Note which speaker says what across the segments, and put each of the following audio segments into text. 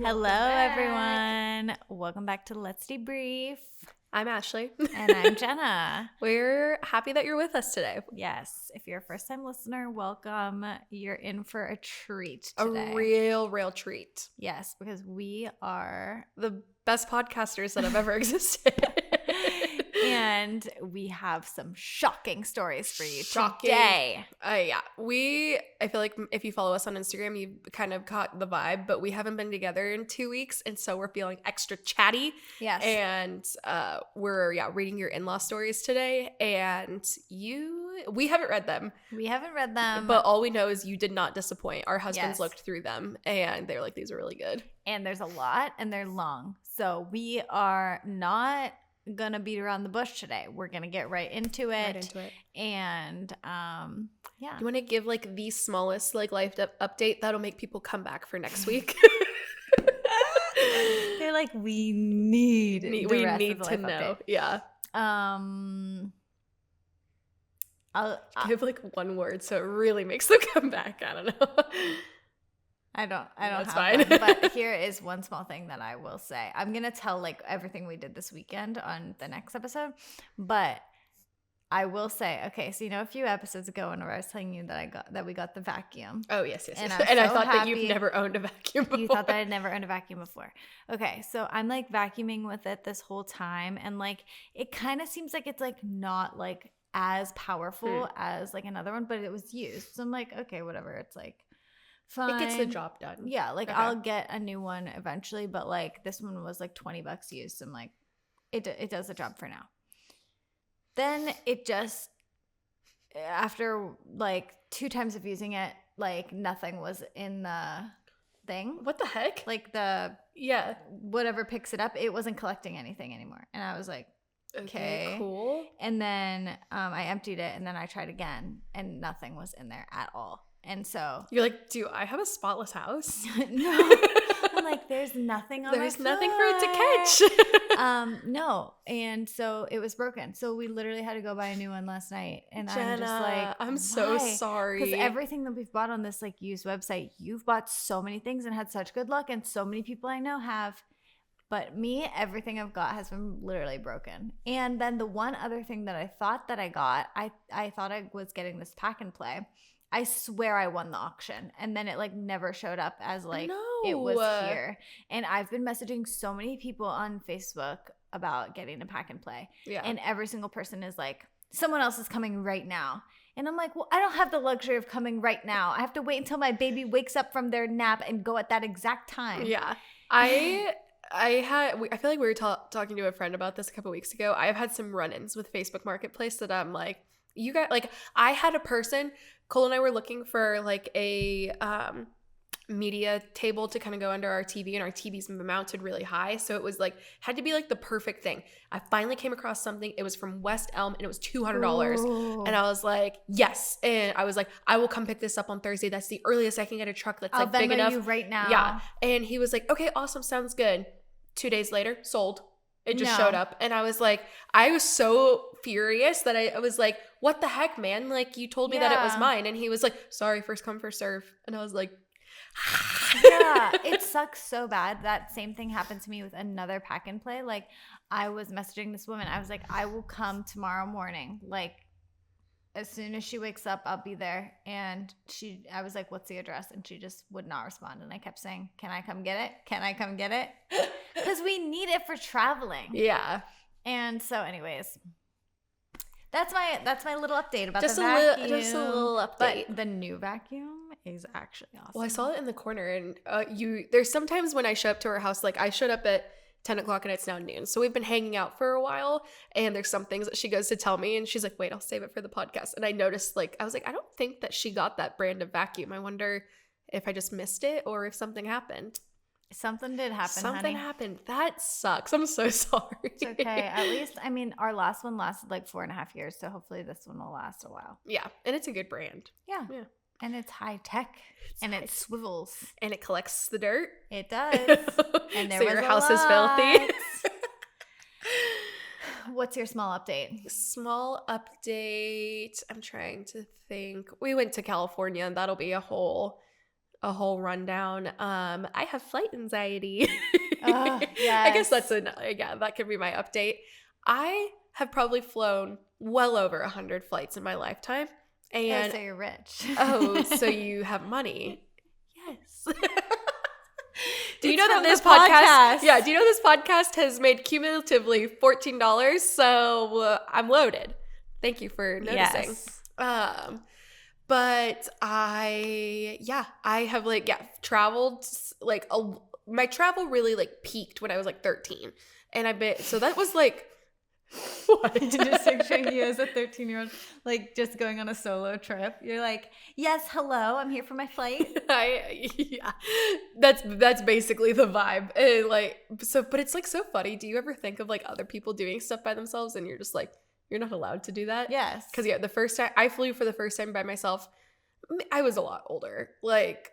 Speaker 1: Hello, everyone. Welcome back to Let's Debrief.
Speaker 2: I'm Ashley.
Speaker 1: And I'm Jenna.
Speaker 2: We're happy that you're with us today.
Speaker 1: Yes. If you're a first-time listener, welcome. You're in for a treat today.
Speaker 2: A real treat.
Speaker 1: Yes, because we are
Speaker 2: the best podcasters that have ever existed.
Speaker 1: And we have some shocking stories for you today.
Speaker 2: Yeah. I feel like if you follow us on Instagram, you've kind of caught the vibe, but we haven't been together in 2 weeks. And so we're feeling extra chatty.
Speaker 1: Yes.
Speaker 2: And we're reading your in-law stories today. And we haven't read them.
Speaker 1: We haven't read them.
Speaker 2: But all we know is you did not disappoint. Our husbands
Speaker 1: Yes.
Speaker 2: looked through them and they're like, these are really good.
Speaker 1: And there's a lot and they're long. So we are not gonna beat around the bush today. We're gonna get right into it. And yeah.
Speaker 2: You want to give like the smallest like life update that'll make people come back for next week?
Speaker 1: They're like, we need to
Speaker 2: know. Yeah.
Speaker 1: I'll
Speaker 2: give like one word so it really makes them come back. I don't know.
Speaker 1: I don't
Speaker 2: That's
Speaker 1: have
Speaker 2: fine.
Speaker 1: one, but here is one small thing that I will say. I'm going to tell like everything we did this weekend on the next episode, but I will say, okay, so a few episodes ago whenever I was telling you that we got the vacuum.
Speaker 2: Oh, yes.
Speaker 1: And
Speaker 2: I thought that you've never owned a vacuum before.
Speaker 1: You thought that I'd never owned a vacuum before. Okay, so I'm like vacuuming with it this whole time, and like it kind of seems like it's like not like as powerful as like another one, but it was used. So I'm like, okay, whatever. It's like fine.
Speaker 2: It gets the job done.
Speaker 1: Yeah, like
Speaker 2: okay.
Speaker 1: I'll get a new one eventually, but like this one was like $20 used. So I'm like, it does the job for now. Then it just, after like 2 times of using it, like nothing was in the thing.
Speaker 2: What the heck?
Speaker 1: Like whatever picks it up, it wasn't collecting anything anymore. And I was like, okay,
Speaker 2: cool.
Speaker 1: And then I emptied it and then I tried again and nothing was in there at all. And so
Speaker 2: you're like, do I have a spotless house?
Speaker 1: No. I'm like, there's nothing on
Speaker 2: There's
Speaker 1: my
Speaker 2: nothing
Speaker 1: foot.
Speaker 2: for it to catch.
Speaker 1: No. And so it was broken. So we literally had to go buy a new one last night. And
Speaker 2: Jenna,
Speaker 1: I'm just like,
Speaker 2: I'm so sorry.
Speaker 1: Because everything that we've bought on this like used website, you've bought so many things and had such good luck, and so many people I know have. But me, everything I've got has been literally broken. And then the one other thing that I thought that I got, I thought I was getting this pack and play. I swear I won the auction, and then it like never showed up as like it was here. And I've been messaging so many people on Facebook about getting a pack and play.
Speaker 2: Yeah.
Speaker 1: And every single person is like, someone else is coming right now. And I'm like, well, I don't have the luxury of coming right now. I have to wait until my baby wakes up from their nap and go at that exact time.
Speaker 2: Yeah. I feel like we were talking to a friend about this a couple weeks ago. I've had some run-ins with Facebook Marketplace that I'm like, you got like, I had a person, Cole and I were looking for like a media table to kind of go under our TV, and our TV's mounted really high. So it was like, had to be like the perfect thing. I finally came across something. It was from West Elm and it was $200.
Speaker 1: Ooh.
Speaker 2: And I was like, yes. And I was like, I will come pick this up on Thursday. That's the earliest I can get a truck that's like big enough.
Speaker 1: You right now.
Speaker 2: Yeah. And he was like, okay, awesome. Sounds good. 2 days later, sold. It just showed up. And I was like, I was so furious that I was like, what the heck, man? Like, you told me that it was mine. And he was like, sorry, first come, first serve. And I was like,
Speaker 1: yeah, it sucks so bad. That same thing happened to me with another pack and play. Like, I was messaging this woman. I was like, I will come tomorrow morning. Like, as soon as she wakes up, I'll be there. And I was like, what's the address? And she just would not respond. And I kept saying, can I come get it? Can I come get it? Because we need it for traveling.
Speaker 2: Yeah.
Speaker 1: And so anyways, that's my little update about
Speaker 2: just
Speaker 1: the vacuum.
Speaker 2: Just a little update.
Speaker 1: But the new vacuum is actually awesome.
Speaker 2: Well, I saw it in the corner, and there's sometimes when I show up to her house, like I showed up at 10 o'clock and it's now noon. So we've been hanging out for a while, and there's some things that she goes to tell me, and she's like, wait, I'll save it for the podcast. And I noticed, like, I was like, I don't think that she got that brand of vacuum. I wonder if I just missed it or if something happened.
Speaker 1: Something did happen,
Speaker 2: Something
Speaker 1: honey.
Speaker 2: happened. That sucks. I'm so sorry.
Speaker 1: It's okay. At least, I mean, our last one lasted like 4.5 years, so hopefully this one will last a while.
Speaker 2: Yeah, and it's a good brand.
Speaker 1: Yeah. And it's high tech. And it swivels.
Speaker 2: And it collects the dirt.
Speaker 1: It does. And there
Speaker 2: so
Speaker 1: was
Speaker 2: your
Speaker 1: a
Speaker 2: house
Speaker 1: lot.
Speaker 2: is filthy.
Speaker 1: What's your small update?
Speaker 2: Small update. I'm trying to think. We went to California, and that'll be a whole a whole rundown. I have flight anxiety.
Speaker 1: Yes.
Speaker 2: I guess that could be my update. I have probably flown well over 100 flights in my lifetime. And
Speaker 1: so you're rich.
Speaker 2: oh, so you have money. Yes. Do you
Speaker 1: It's
Speaker 2: know that
Speaker 1: from
Speaker 2: this
Speaker 1: the
Speaker 2: podcast?
Speaker 1: podcast.
Speaker 2: Yeah. Do you know this podcast has made cumulatively $14? So I'm loaded. Thank you for noticing.
Speaker 1: Yes.
Speaker 2: But I have traveled like my travel really like peaked when I was like 13, and so that was like what?
Speaker 1: Just picturing you as a 13-year-old, like just going on a solo trip. You're like, yes, hello, I'm here for my flight.
Speaker 2: That's basically the vibe. And but it's like so funny. Do you ever think of like other people doing stuff by themselves and you're just like, you're not allowed to do that?
Speaker 1: Yes.
Speaker 2: Because the first time I flew for the first time by myself, I was a lot older, like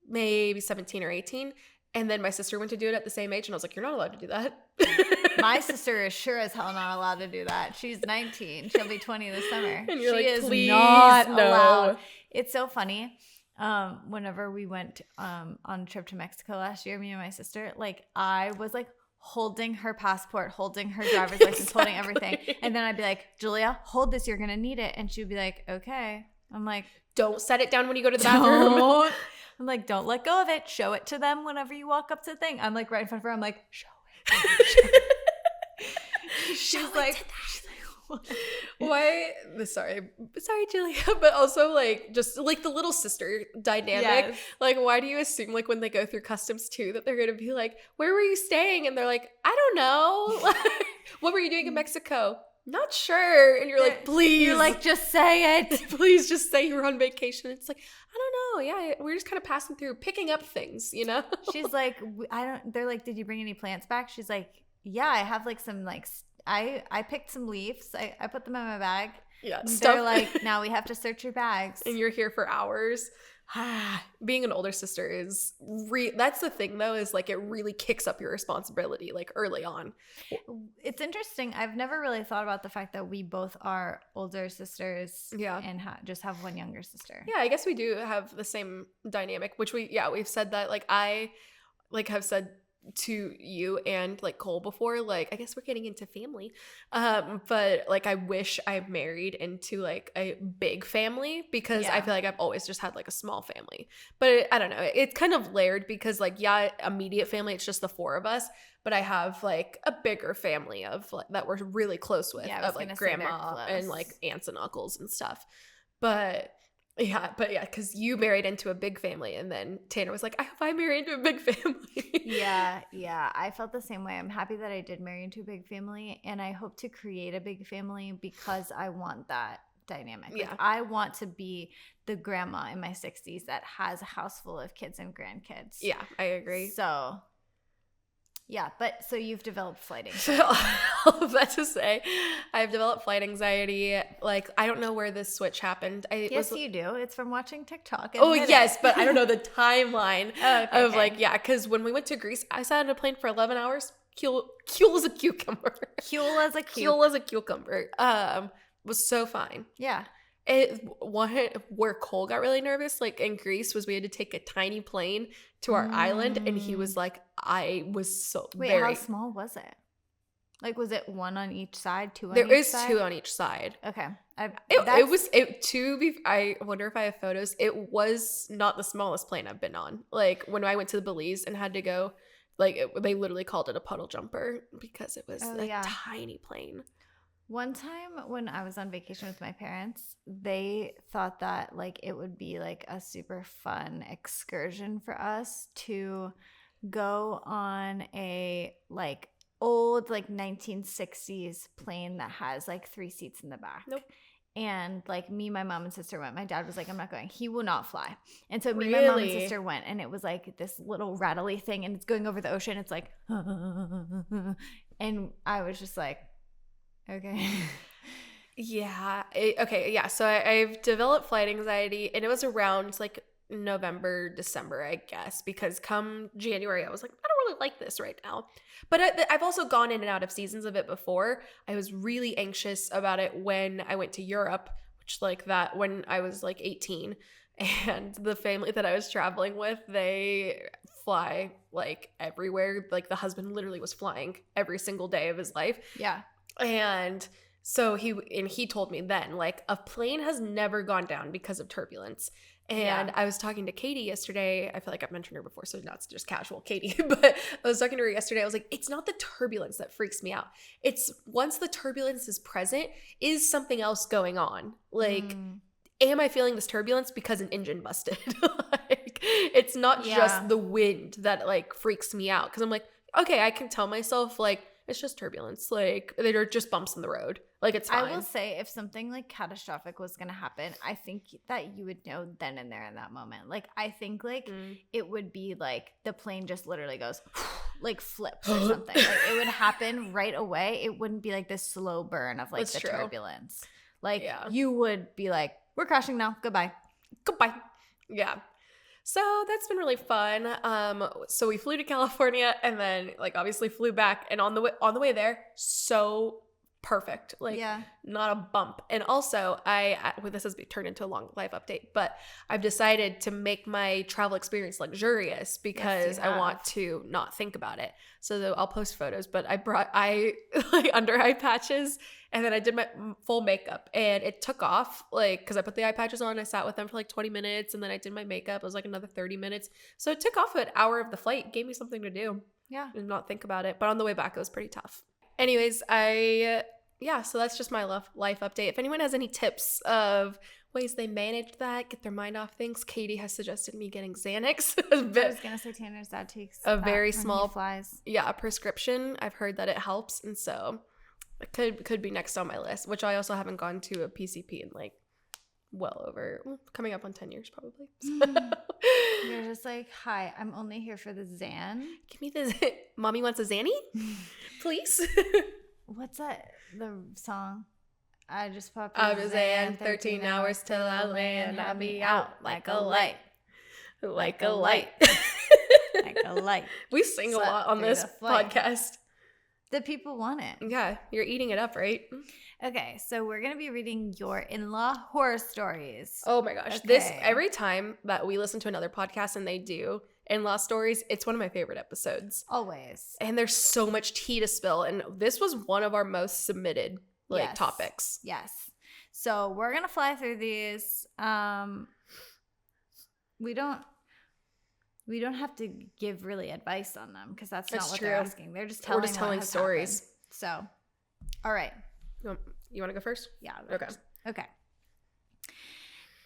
Speaker 2: maybe 17 or 18. And then my sister went to do it at the same age, and I was like, you're not allowed to do that.
Speaker 1: My sister is sure as hell not allowed to do that. She's 19. She'll be 20 this summer.
Speaker 2: And you're
Speaker 1: she
Speaker 2: like,
Speaker 1: is
Speaker 2: please,
Speaker 1: not
Speaker 2: no.
Speaker 1: allowed. It's so funny. Whenever we went on a trip to Mexico last year, me and my sister, like I was like holding her passport, holding her driver's license, holding everything. And then I'd be like, Julia, hold this. You're going to need it. And she'd be like, okay. I'm like,
Speaker 2: don't set it down when you go to the bathroom.
Speaker 1: I'm like, don't let go of it. Show it to them whenever you walk up to the thing. I'm like right in front of her. I'm like, show it. She's like,
Speaker 2: why? Sorry, Julia. But also like just like the little sister dynamic.
Speaker 1: Yes.
Speaker 2: Like, why do you assume like when they go through customs too that they're gonna be like, where were you staying? And they're like, I don't know. What were you doing in Mexico? Not sure. And you're like, please.
Speaker 1: You're like, just say it.
Speaker 2: Please just say you were on vacation. It's like, I don't know. Yeah, we're just kind of passing through, picking up things, you know?
Speaker 1: She's like, they're like, did you bring any plants back? She's like, yeah, I have like some like, I picked some leaves. I put them in my bag.
Speaker 2: Yeah.
Speaker 1: They're like, now we have to search your bags.
Speaker 2: And you're here for hours. Being an older sister is that's the thing though, is like it really kicks up your responsibility like early on.
Speaker 1: It's interesting. I've never really thought about the fact that we both are older sisters, and just have one younger sister.
Speaker 2: Yeah, I guess we do have the same dynamic, which we've said that like I like have said to you and like Cole before, like I guess we're getting into family, but like I wish I married into like a big family, because I feel like I've always just had like a small family. But I don't know, it's kind of layered because like immediate family, it's just the four of us, but I have like a bigger family of like that we're really close with, of like grandma and like aunts and uncles and stuff. But because you married into a big family, and then Tanner was like, I hope I marry into a big family.
Speaker 1: Yeah, I felt the same way. I'm happy that I did marry into a big family, and I hope to create a big family because I want that dynamic. Like, I want to be the grandma in my 60s that has a house full of kids and grandkids.
Speaker 2: Yeah, I agree.
Speaker 1: So yeah, but so you've developed flight
Speaker 2: anxiety. All of that to say, I've developed flight anxiety. Like, I don't know where this switch happened.
Speaker 1: Yes, you do. It's from watching TikTok.
Speaker 2: Oh, yes, but I don't know the timeline of like, because when we went to Greece, I sat on a plane for 11 hours. Cool as a cucumber.
Speaker 1: Cool as a
Speaker 2: cucumber. Was so fine.
Speaker 1: Yeah.
Speaker 2: Where Cole got really nervous, like in Greece, was we had to take a tiny plane to our island, and he was like, I was so
Speaker 1: how small was it? Like, was it one on each side, two on each side?
Speaker 2: There is two on each side.
Speaker 1: Okay.
Speaker 2: I wonder if I have photos. It was not the smallest plane I've been on. Like when I went to Belize and had to go, like they literally called it a puddle jumper because it was a tiny plane.
Speaker 1: One time when I was on vacation with my parents, they thought that like it would be like a super fun excursion for us to go on a like old like 1960s plane that has like 3 seats in the back.
Speaker 2: Nope.
Speaker 1: And like me, my mom and sister went. My dad was like, I'm not going. He will not fly. And so me, my mom and sister went, and it was like this little rattly thing, and it's going over the ocean. It's like, and I was just like, okay.
Speaker 2: Yeah. Okay. Yeah. So I've developed flight anxiety, and it was around like November, December, I guess, because come January, I was like, I don't really like this right now. But I've also gone in and out of seasons of it before. I was really anxious about it when I went to Europe, which like that when I was like 18, and the family that I was traveling with, they fly like everywhere. Like the husband literally was flying every single day of his life.
Speaker 1: Yeah.
Speaker 2: And so he told me then, like, a plane has never gone down because of turbulence. And I was talking to Katie yesterday. I feel like I've mentioned her before, so now it's just casual Katie. But I was talking to her yesterday. I was like, it's not the turbulence that freaks me out. It's once the turbulence is present, is something else going on? Like, am I feeling this turbulence because an engine busted? Like, it's not just the wind that like freaks me out. Because I'm like, okay, I can tell myself like, it's just turbulence. Like, they're just bumps in the road. Like, it's fine.
Speaker 1: I will say, if something like catastrophic was going to happen, I think that you would know then and there in that moment. Like, I think like it would be like the plane just literally goes like flips or something. Like, it would happen right away. It wouldn't be like this slow burn of like
Speaker 2: That's
Speaker 1: the
Speaker 2: true.
Speaker 1: Turbulence. Like, you would be like, we're crashing now. Goodbye.
Speaker 2: Yeah. So that's been really fun. So we flew to California and then like obviously flew back, and on the way there, so perfect. Like not a bump. And also this has turned into a long life update, but I've decided to make my travel experience luxurious because I want to not think about it. So I'll post photos, but I like under eye patches, and then I did my full makeup, and it took off like, cause I put the eye patches on, I sat with them for like 20 minutes, and then I did my makeup. It was like another 30 minutes. So it took off an hour of the flight, gave me something to do.
Speaker 1: Yeah.
Speaker 2: And not think about it. But on the way back, it was pretty tough. Anyways, so that's just my life update. If anyone has any tips of ways they manage that, get their mind off things, Katie has suggested me getting Xanax.
Speaker 1: I was gonna say Tanner's dad takes
Speaker 2: a very small
Speaker 1: flies.
Speaker 2: Yeah, a prescription. I've heard that it helps, and so it could be next on my list. Which I also haven't gone to a PCP in like coming up on 10 years probably. So.
Speaker 1: You're just like, hi, I'm only here for the Xan.
Speaker 2: Give me mommy wants a Xanny, please.
Speaker 1: What's that? The song? I just popped
Speaker 2: a Xan, 13 hours till I land. I'll be out like a light. Like a light.
Speaker 1: Like a light.
Speaker 2: We sing a lot on this podcast.
Speaker 1: The people want it.
Speaker 2: Yeah, you're eating it up, right?
Speaker 1: Okay, so we're going to be reading your in-law horror stories.
Speaker 2: Oh my gosh. Okay. Every time that we listen to another podcast and they do in-law stories, it's one of my favorite episodes.
Speaker 1: Always.
Speaker 2: And there's so much tea to spill. And this was one of our most submitted topics.
Speaker 1: Yes. So we're going to fly through these. We don't have to give really advice on them because that's not what they're asking. They're just telling, stories. Happened. So, all right.
Speaker 2: You want to go first?
Speaker 1: Yeah.
Speaker 2: Okay.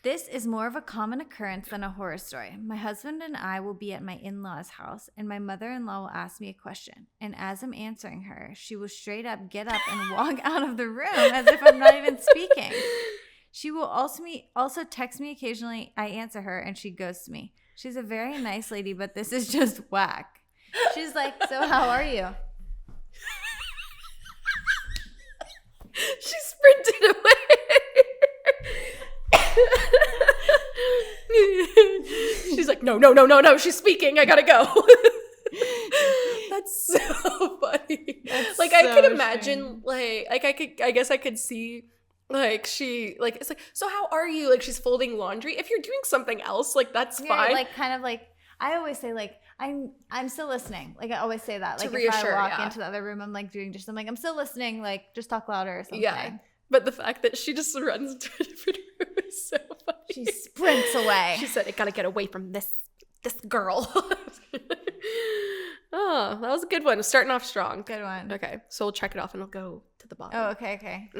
Speaker 1: This is more of a common occurrence than a horror story. My husband and I will be at my in-laws' house, and my mother-in-law will ask me a question. And as I'm answering her, she will straight up get up and walk out of the room as if I'm not even speaking. She will also text me occasionally. I answer her, and she ghosts me. She's a very nice lady, but this is just whack. She's like, so how are you?
Speaker 2: She sprinted away. She's like, no, she's speaking. I gotta go. That's so funny. I could imagine, I guess I could see, like, she, like, it's like, so how are you? Like, she's folding laundry. If you're doing something else, like, that's fine.
Speaker 1: Like, kind of like, I always say, like, I'm still listening. Like, I always say that. Like,
Speaker 2: if I
Speaker 1: walk into the other room, I'm, like, doing just, I'm like, I'm still listening. Like, just talk louder or something.
Speaker 2: Yeah. But the fact that she just runs into a different room is so funny.
Speaker 1: She sprints away.
Speaker 2: She said, I gotta get away from this girl. Oh, that was a good one. Starting off strong.
Speaker 1: Good one.
Speaker 2: Okay, so we'll check it off and we'll go to the bottom.
Speaker 1: Oh, okay.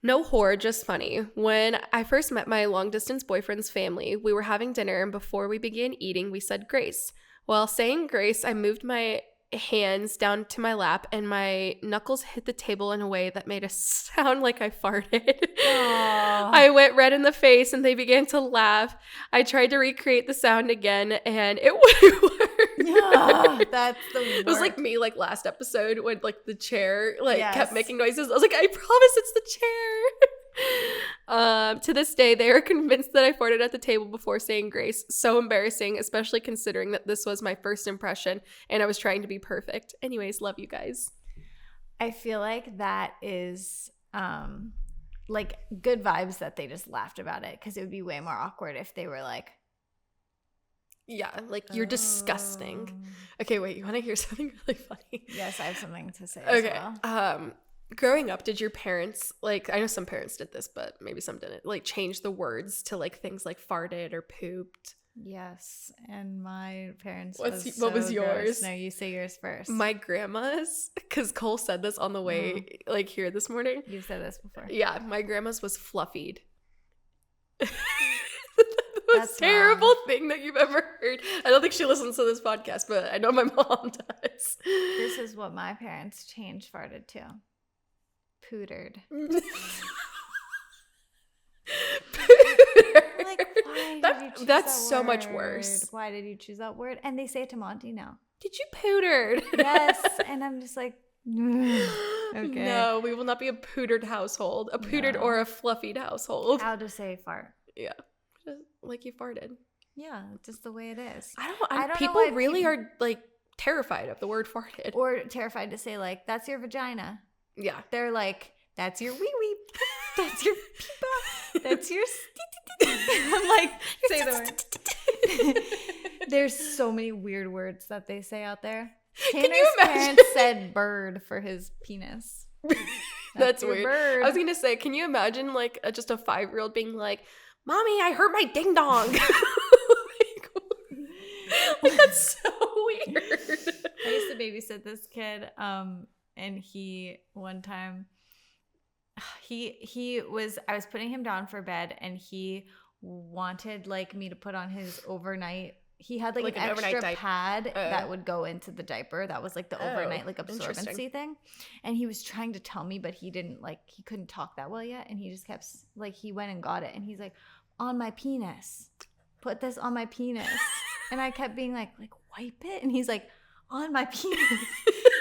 Speaker 2: No horror, just funny. When I first met my long-distance boyfriend's family, we were having dinner, and before we began eating, we said grace. While saying grace, I moved my hands down to my lap, and my knuckles hit the table in a way that made a sound like I farted. I went red in the face, and they began to laugh. I tried to recreate the sound again, and it wouldn't work.
Speaker 1: Yeah, that's the worst.
Speaker 2: It was like me, like last episode when like the chair kept making noises. I was like, I promise it's the chair. To this day, they are convinced that I farted at the table before saying grace. So embarrassing, especially considering that this was my first impression and I was trying to be perfect. Anyways, love you guys.
Speaker 1: I feel like that is like good vibes that they just laughed about it, because it would be way more awkward if they were like,
Speaker 2: Yeah, like you're disgusting.
Speaker 1: "Oh."
Speaker 2: Okay, wait, you want to hear something really funny?
Speaker 1: Yes, I have something to say as
Speaker 2: Okay.
Speaker 1: well.
Speaker 2: Growing up, did your parents, like, I know some parents did this, but maybe some didn't, like change the words to like things like farted or pooped?
Speaker 1: Yes, and my parents.
Speaker 2: What
Speaker 1: was
Speaker 2: was
Speaker 1: so
Speaker 2: yours?
Speaker 1: gross. No, you say yours first.
Speaker 2: My grandma's, because Cole said this on the way like here this morning.
Speaker 1: You've said this before.
Speaker 2: Yeah, my grandma's was fluffied. The
Speaker 1: That's
Speaker 2: most terrible thing that you've ever heard. I don't think she listens to this podcast, but I know my mom does.
Speaker 1: This is what my parents changed farted to. Pootered. Like, why did you choose
Speaker 2: That's
Speaker 1: that
Speaker 2: so much
Speaker 1: word?
Speaker 2: worse.
Speaker 1: Why did you choose that word? And they say it to Monty now.
Speaker 2: Did you pootered?
Speaker 1: Yes, and I'm just like, okay.
Speaker 2: No, we will not be a pootered household. A pootered
Speaker 1: No.
Speaker 2: or a fluffied household.
Speaker 1: How to say fart?
Speaker 2: Yeah. Just like you farted.
Speaker 1: Yeah, just the way it is.
Speaker 2: I
Speaker 1: I don't know
Speaker 2: people
Speaker 1: why
Speaker 2: really
Speaker 1: people-
Speaker 2: are like terrified of the word farted.
Speaker 1: Or terrified to say like, that's your vagina.
Speaker 2: Yeah.
Speaker 1: They're like, that's your wee wee. That's your peepa. That's your. I'm like, say the word. There's so many weird words that they say out there.
Speaker 2: Can
Speaker 1: Tanner's
Speaker 2: you imagine?
Speaker 1: parents said bird for his penis.
Speaker 2: That's
Speaker 1: your
Speaker 2: weird.
Speaker 1: bird.
Speaker 2: I was gonna say, can you imagine like just a 5-year-old being like, "Mommy, I hurt my ding dong." like, that's so weird.
Speaker 1: I used to babysit this kid, and he one time he was I was putting him down for bed, and he wanted like me to put on his overnight. He had like an
Speaker 2: overnight
Speaker 1: extra
Speaker 2: diaper.
Speaker 1: pad that would go into the diaper. That was like the overnight like
Speaker 2: interesting.
Speaker 1: absorbency thing. And he was trying to tell me, but he couldn't talk that well yet. And he just kept like, he went and got it. And he's like, on my penis, put this on my penis. And I kept being like wipe it. And he's like, on my penis.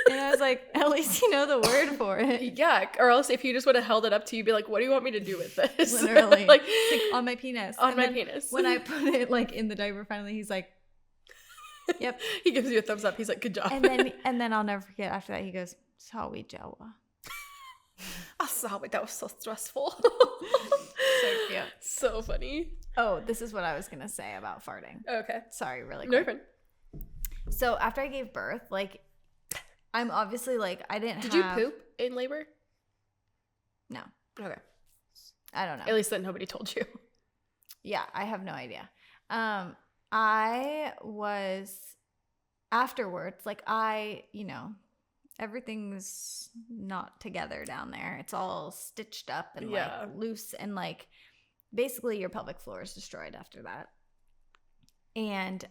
Speaker 1: And I was like, at least you know the word for it.
Speaker 2: Yeah, or else if you just would have held it up to you, be like, "What do you want me to do with this?"
Speaker 1: Literally,
Speaker 2: like
Speaker 1: it's like on my penis.
Speaker 2: on
Speaker 1: And
Speaker 2: my
Speaker 1: then
Speaker 2: penis.
Speaker 1: When I put it like in the diaper, finally, he's like, "Yep."
Speaker 2: He gives you a thumbs up. He's like, "Good job."
Speaker 1: And then I'll never forget. After that, he goes, "Sorry, Jawa."
Speaker 2: I'm sorry, that was so stressful.
Speaker 1: So cute.
Speaker 2: So funny.
Speaker 1: Oh, this is what I was gonna say about farting.
Speaker 2: Okay.
Speaker 1: Sorry, really
Speaker 2: No,
Speaker 1: quick.
Speaker 2: you're fine.
Speaker 1: So after I gave birth, like, I'm obviously like, I didn't.
Speaker 2: Did you poop in labor?
Speaker 1: No,
Speaker 2: Okay.
Speaker 1: I don't know.
Speaker 2: At least that nobody told you.
Speaker 1: Yeah, I have no idea. I was afterwards, like everything's not together down there. It's all stitched up and
Speaker 2: Yeah.
Speaker 1: like loose, and like basically your pelvic floor is destroyed after that. And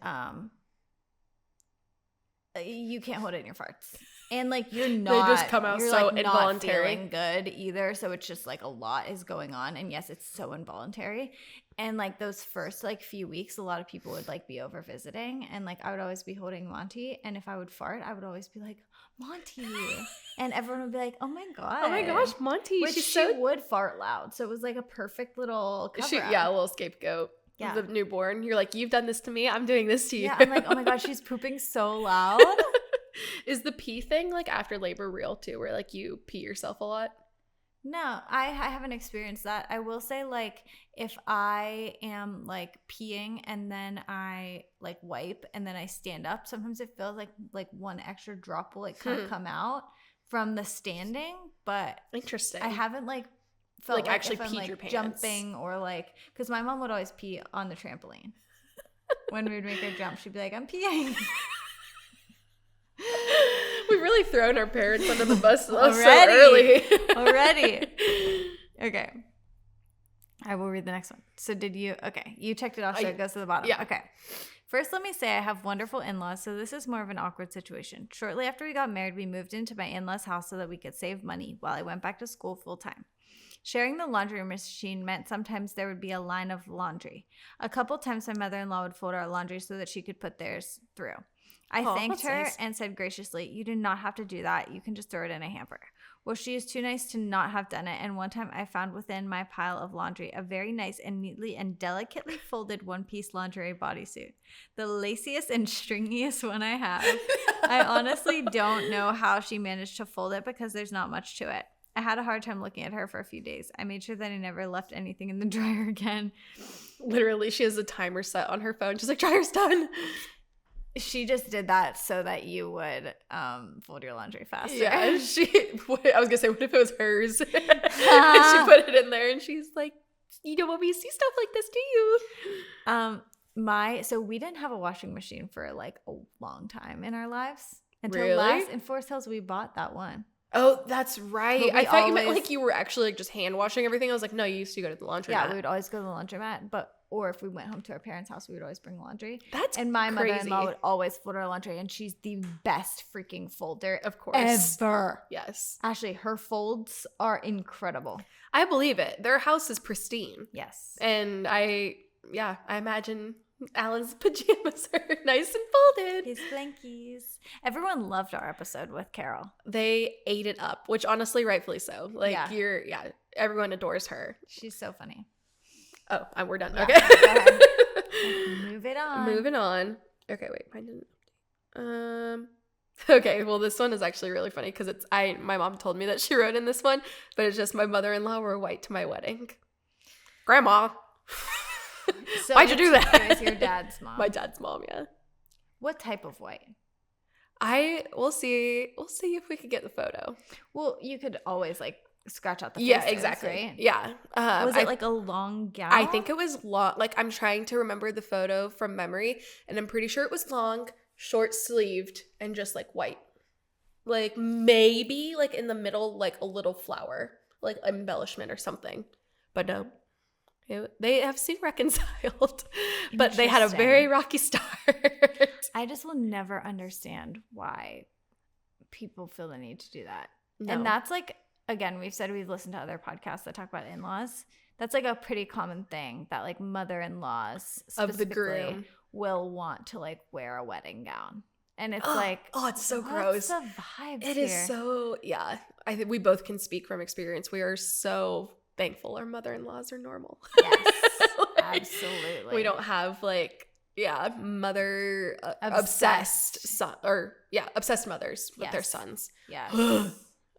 Speaker 1: you can't hold it in your farts. And like you're not
Speaker 2: just come out
Speaker 1: you're,
Speaker 2: so
Speaker 1: like, not
Speaker 2: involuntary.
Speaker 1: feeling good either, so it's just like a lot is going on, and yes, it's so involuntary. And like those first like few weeks, a lot of people would like be over visiting, and like I would always be holding Monty, and if I would fart, I would always be like, Monty, and everyone would be like, oh my god,
Speaker 2: Oh my gosh, Monty.
Speaker 1: which
Speaker 2: She's
Speaker 1: she
Speaker 2: so
Speaker 1: would fart loud, so it was like a perfect little cover up.
Speaker 2: yeah, a little scapegoat.
Speaker 1: Yeah.
Speaker 2: The newborn. You're like, you've done this to me. I'm doing this to you.
Speaker 1: Yeah, I'm like, oh my god, she's pooping so loud.
Speaker 2: Is the pee thing like after labor real too, where like you pee yourself a lot?
Speaker 1: No, I haven't experienced that. I will say, like, if I am like peeing and then I like wipe and then I stand up, sometimes it feels like one extra drop will like kind of come out from the standing, but
Speaker 2: Interesting.
Speaker 1: I haven't like felt
Speaker 2: Like,
Speaker 1: like
Speaker 2: actually
Speaker 1: if I'm,
Speaker 2: peed
Speaker 1: like,
Speaker 2: your pants.
Speaker 1: jumping or like, because my mom would always pee on the trampoline. When we would make her jump, she'd be like, I'm peeing.
Speaker 2: We've really thrown our parents under the bus so
Speaker 1: Already.
Speaker 2: early.
Speaker 1: Already. Okay. I will read the next one. So you checked it off, so it goes to the bottom.
Speaker 2: yeah.
Speaker 1: Okay. First, let me say I have wonderful in-laws, so this is more of an awkward situation. Shortly after we got married, we moved into my in-laws' house so that we could save money while I went back to school full-time. Sharing the laundry machine meant sometimes there would be a line of laundry. A couple times my mother-in-law would fold our laundry so that she could put theirs through. I thanked
Speaker 2: that's
Speaker 1: her
Speaker 2: nice.
Speaker 1: and said graciously, you do not have to do that. You can just throw it in a hamper. Well, she is too nice to not have done it, and one time I found within my pile of laundry a very nice and neatly and delicately folded one-piece lingerie bodysuit. The laciest and stringiest one I have. I honestly don't know how she managed to fold it because there's not much to it. I had a hard time looking at her for a few days. I made sure that I never left anything in the dryer again.
Speaker 2: Literally, she has a timer set on her phone. She's like, dryer's done.
Speaker 1: She just did that so that you would fold your laundry faster.
Speaker 2: Yeah, I was gonna say, what if it was hers? And she put it in there, and she's like, you don't want me to see stuff like this, do you?
Speaker 1: So we didn't have a washing machine for like a long time in our lives. Until
Speaker 2: Really?
Speaker 1: in Forest Hills, we bought that one.
Speaker 2: Oh, that's right.
Speaker 1: But we
Speaker 2: I thought you meant
Speaker 1: always-
Speaker 2: like you were actually like just hand washing everything. I was like, no, you used to go to the laundry.
Speaker 1: Yeah, we would always go to the laundromat, or if we went home to our parents' house, we would always bring laundry.
Speaker 2: That's
Speaker 1: And my
Speaker 2: crazy.
Speaker 1: mother-in-law would always fold our laundry, and she's the best freaking folder
Speaker 2: Of course.
Speaker 1: ever.
Speaker 2: Yes.
Speaker 1: Ashley, her folds are incredible.
Speaker 2: I believe it. Their house is pristine.
Speaker 1: Yes.
Speaker 2: And I imagine Alan's pajamas are nice and folded.
Speaker 1: His blankies. Everyone loved our episode with Carol.
Speaker 2: They ate it up, which honestly, rightfully so. Like
Speaker 1: Yeah.
Speaker 2: everyone adores her.
Speaker 1: She's so funny.
Speaker 2: Oh, we're done.
Speaker 1: Yeah,
Speaker 2: Okay.
Speaker 1: go ahead. Move it on.
Speaker 2: Moving on. Okay, wait, mine didn't. Okay, well, this one is actually really funny because my mom told me that she wrote in this one, but it's just my mother-in-law wore white to my wedding. Grandma.
Speaker 1: So
Speaker 2: Why'd you do that?
Speaker 1: It was your dad's mom.
Speaker 2: My dad's mom, yeah.
Speaker 1: What type of white?
Speaker 2: We'll see if we could get the photo.
Speaker 1: Well, you could always like scratch out the
Speaker 2: Yeah,
Speaker 1: faces,
Speaker 2: exactly.
Speaker 1: right?
Speaker 2: Yeah.
Speaker 1: Was it like a long gown?
Speaker 2: I think it was long. Like, I'm trying to remember the photo from memory, and I'm pretty sure it was long, short sleeved, and just like white. Like maybe like in the middle, like a little flower, like embellishment or something. But no, they have since reconciled, but they had a very rocky start.
Speaker 1: I just will never understand why people feel the need to do that.
Speaker 2: No.
Speaker 1: And that's like, again, we've said we've listened to other podcasts that talk about in-laws. That's like a pretty common thing that like mother-in-laws
Speaker 2: Of the
Speaker 1: specifically
Speaker 2: groom
Speaker 1: will want to like wear a wedding gown. And it's
Speaker 2: it's so
Speaker 1: what's
Speaker 2: gross.
Speaker 1: the vibes
Speaker 2: It
Speaker 1: here?
Speaker 2: is so, yeah. I think we both can speak from experience. We are so thankful our mother-in-laws are normal.
Speaker 1: Yes,
Speaker 2: Like,
Speaker 1: absolutely.
Speaker 2: We don't have like, mother
Speaker 1: Obsessed.
Speaker 2: obsessed mothers with their
Speaker 1: Yes.
Speaker 2: sons.
Speaker 1: Yes.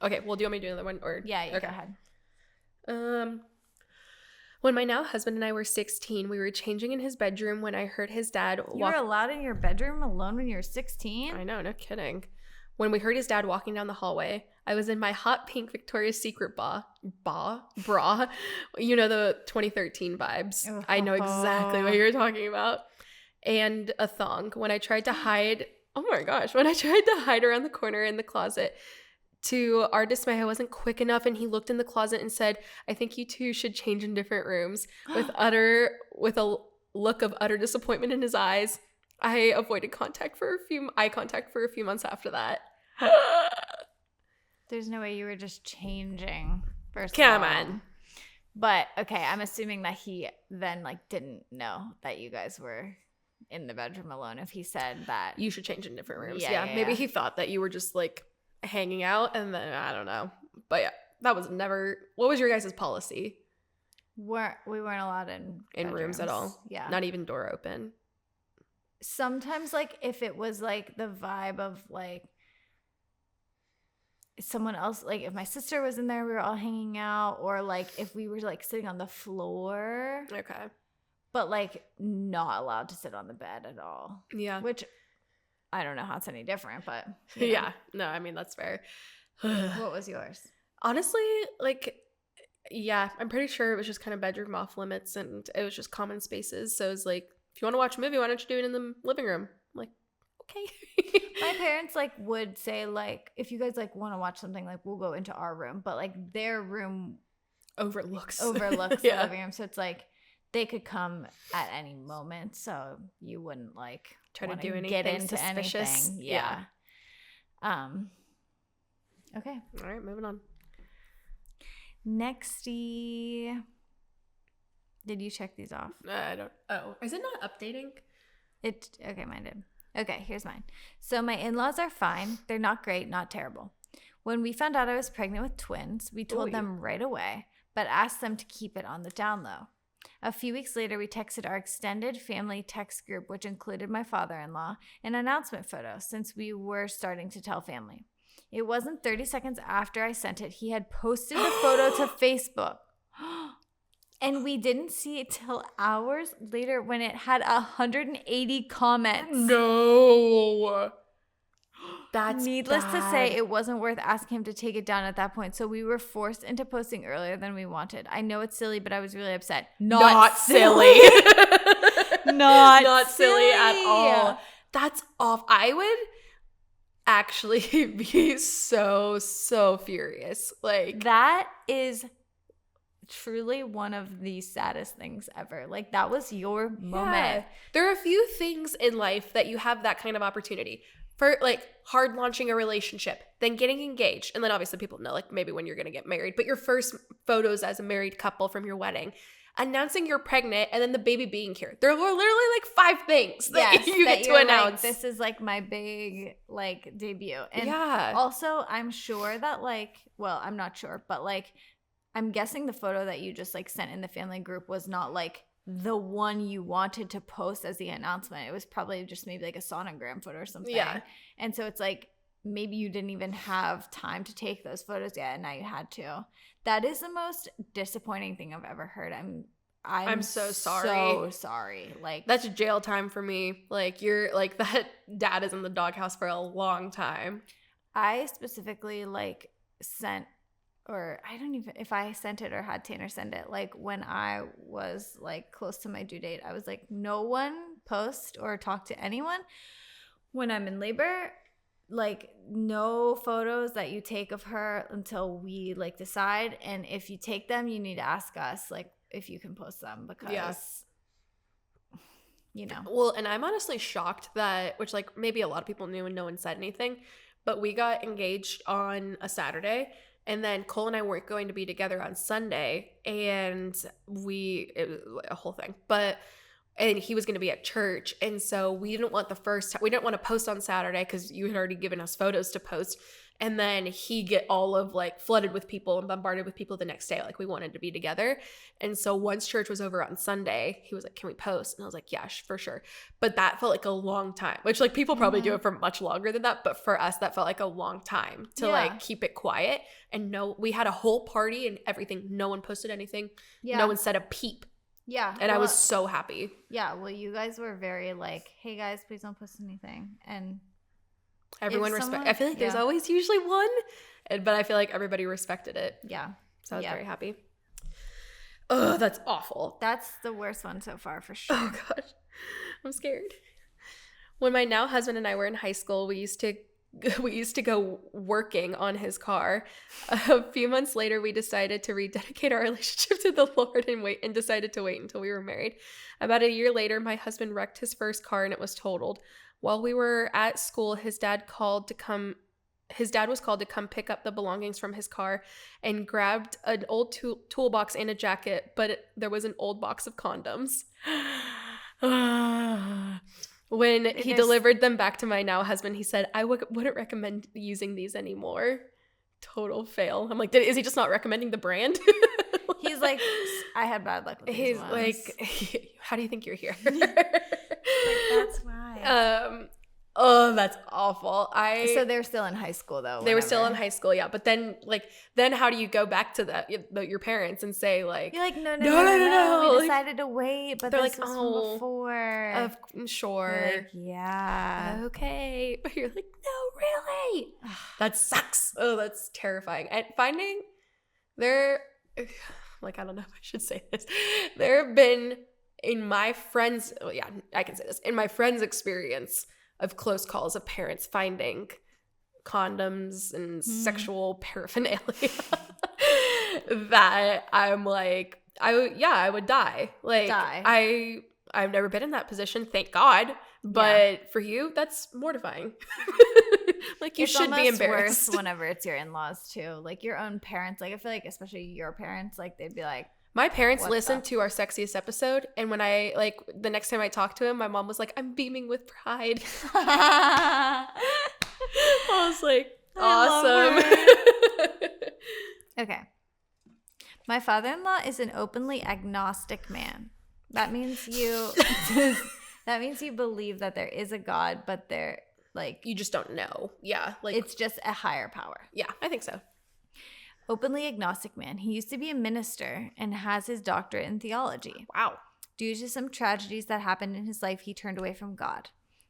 Speaker 2: Okay, well, do you want me to do another one? Or
Speaker 1: Yeah,
Speaker 2: okay.
Speaker 1: go ahead.
Speaker 2: When my now husband and I were 16, we were changing in his bedroom when I heard his dad
Speaker 1: You were allowed in your bedroom alone when you were 16?
Speaker 2: I know, no kidding. When we heard his dad walking down the hallway, I was in my hot pink Victoria's Secret bra. You know, the 2013 vibes. I know exactly what you're talking about. And a thong. When I tried to hide around the corner in the closet, to our dismay, I wasn't quick enough, and he looked in the closet and said, "I think you two should change in different rooms." With a look of utter disappointment in his eyes, I avoided eye contact for a few months after that.
Speaker 1: There's no way you were just changing. First
Speaker 2: Come
Speaker 1: of all.
Speaker 2: on.
Speaker 1: But okay, I'm assuming that he then like didn't know that you guys were in the bedroom alone if he said that.
Speaker 2: You should change in different rooms.
Speaker 1: Yeah,
Speaker 2: Yeah,
Speaker 1: yeah,
Speaker 2: maybe
Speaker 1: yeah.
Speaker 2: he thought that you were just like hanging out, and then I don't know. But yeah, that was never. What was your guys' policy?
Speaker 1: We weren't allowed in
Speaker 2: Rooms at all?
Speaker 1: bedrooms. Yeah.
Speaker 2: Not even door open.
Speaker 1: Sometimes like if it was like the vibe of like someone else, like if my sister was in there, we were all hanging out, or like if we were like sitting on the floor,
Speaker 2: Okay.
Speaker 1: but like not allowed to sit on the bed at all.
Speaker 2: Yeah.
Speaker 1: Which I don't know how it's any different, but you know.
Speaker 2: Yeah. No, I mean that's fair.
Speaker 1: What was yours?
Speaker 2: Honestly, like, yeah, I'm pretty sure it was just kind of bedroom off limits, and it was just common spaces. So it was like, if you want to watch a movie, why don't you do it in the living room? I'm like, okay.
Speaker 1: My parents like would say like if you guys like want to watch something, like we'll go into our room, but like their room
Speaker 2: overlooks
Speaker 1: the
Speaker 2: Yeah.
Speaker 1: living room, so it's like they could come at any moment, so you wouldn't like
Speaker 2: Try to
Speaker 1: wanna
Speaker 2: do
Speaker 1: get
Speaker 2: anything
Speaker 1: into
Speaker 2: suspicious.
Speaker 1: anything. Yeah. Okay.
Speaker 2: All right, moving on.
Speaker 1: Nexty. Did you check these off?
Speaker 2: I don't. Oh, is it not updating?
Speaker 1: Okay, mine did. Okay, here's mine. So my in-laws are fine. They're not great, not terrible. When we found out I was pregnant with twins, we told
Speaker 2: Oy.
Speaker 1: them right away, but asked them to keep it on the down low. A few weeks later, we texted our extended family text group, which included my father-in-law, an announcement photo, since we were starting to tell family. It wasn't 30 seconds after I sent it. He had posted the photo to Facebook. And we didn't see it till hours later when it had 180 comments.
Speaker 2: No. That's
Speaker 1: Needless to
Speaker 2: bad.
Speaker 1: say, it wasn't worth asking him to take it down at that point. So we were forced into posting earlier than we wanted. I know it's silly, but I was really upset.
Speaker 2: Not silly.
Speaker 1: Not
Speaker 2: silly at all. That's off. I would actually be so furious. Like,
Speaker 1: that is truly one of the saddest things ever. Like, that was your moment.
Speaker 2: There are a few things in life that you have that kind of opportunity. For like hard launching a relationship, then getting engaged, and then obviously people know like maybe when you're gonna get married, but your first photos as a married couple from your wedding, announcing you're pregnant, and then the baby being here. There are literally like 5 things that you get to announce.
Speaker 1: Like, this is like my big like debut. And
Speaker 2: yeah.
Speaker 1: Also, I'm sure that like, well, I'm not sure, but like, I'm guessing the photo that you just like sent in the family group was not like the one you wanted to post as the announcement. It was probably just maybe like a sonogram photo or something.
Speaker 2: Yeah.
Speaker 1: And so it's like maybe you didn't even have time to take those photos yet, and now you had to. That is the most disappointing thing I've ever heard. I'm
Speaker 2: so sorry.
Speaker 1: So sorry. Like,
Speaker 2: that's jail time for me. Like, you're like, that dad is in the doghouse for a long time.
Speaker 1: I specifically like sent, or I don't even if I sent it or had Tanner send it, like when I was like close to my due date, I was like, no one post or talk to anyone when I'm in labor. Like, no photos that you take of her until we like decide, and if you take them, you need to ask us like if you can post them, because you know.
Speaker 2: Well, and I'm honestly shocked that, which like maybe a lot of people knew and no one said anything, but we got engaged on a Saturday. And then Cole and I weren't going to be together on Sunday, and it was a whole thing. And he was going to be at church, and so we didn't want to post on Saturday because you had already given us photos to post, and then he get all of like flooded with people and bombarded with people the next day. Like, we wanted to be together. And so once church was over on Sunday, he was like, can we post? And I was like, yeah, for sure. But that felt like a long time, which like people probably do it for much longer than that. But for us, that felt like a long time to like keep it quiet. And no, we had a whole party and everything. No one posted anything. Yeah. No one said a peep.
Speaker 1: Yeah.
Speaker 2: And I was so happy.
Speaker 1: Yeah. Well, you guys were very like, hey guys, please don't post anything. And
Speaker 2: everyone I feel like there's always usually one, but I feel like everybody respected it.
Speaker 1: Yeah.
Speaker 2: So I was very happy. Oh, that's awful.
Speaker 1: That's the worst one so far, for sure.
Speaker 2: Oh gosh, I'm scared. When my now husband and I were in high school, we used to go working on his car. A few months later, we decided to rededicate our relationship to the Lord and decided to wait until we were married. About a year later, my husband wrecked his first car and it was totaled. While we were at school, his dad was called to come pick up the belongings from his car and grabbed an old toolbox and a jacket, but there was an old box of condoms. When he delivered them back to my now husband, he said, I wouldn't recommend using these anymore. Total fail. I'm like, is he just not recommending the brand?
Speaker 1: He's like, I had bad luck with these ones.
Speaker 2: Like, how do you think you're here?
Speaker 1: Like, that's why.
Speaker 2: Oh, that's awful.
Speaker 1: So they're still in high school though.
Speaker 2: They were still in high school, yeah. But then how do you go back to your parents and say like,
Speaker 1: you're like, no. We decided to wait, but they're like, oh, before.
Speaker 2: Sure.
Speaker 1: You're like, yeah.
Speaker 2: Okay. But you're like, no, really? That sucks. Oh, that's terrifying. And finding like, I don't know if I should say this. There have been in my friends' experience of close calls of parents finding condoms and sexual paraphernalia that I'm like, I would die. Like, I've never been in that position, thank God. But for you, that's mortifying. Like, you should be embarrassed.
Speaker 1: Worse whenever it's your in-laws too, like your own parents. Like, I feel like especially your parents, like they'd be like,
Speaker 2: my parents listened to our sexiest episode, and when I the next time I talked to him, my mom was like, I'm beaming with pride. I was like, awesome.
Speaker 1: Okay. My father-in-law is an openly agnostic man. That means you believe that there is a God, but Like,
Speaker 2: You just don't know. Yeah. Like,
Speaker 1: it's just a higher power.
Speaker 2: yeah, I think so.
Speaker 1: Openly agnostic man. He used to be a minister and has his doctorate in theology.
Speaker 2: Wow.
Speaker 1: Due to some tragedies that happened in his life, he turned away from God.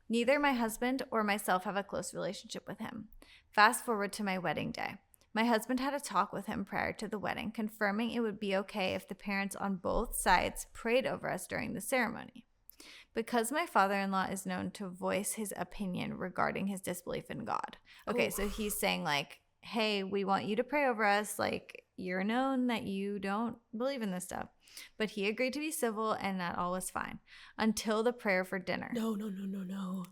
Speaker 1: Neither my husband or myself have a close relationship with him. Fast forward to my wedding day. My husband had a talk with him prior to the wedding, confirming it would be okay if the parents on both sides prayed over us during the ceremony. Because my father-in-law is known to voice his opinion regarding his disbelief in God. Okay,
Speaker 2: Ooh.
Speaker 1: so he's saying like, hey, we want you to pray over us. Like, you're known that you don't believe in this stuff. But he agreed to be civil and that all was fine until the prayer for dinner.
Speaker 2: No.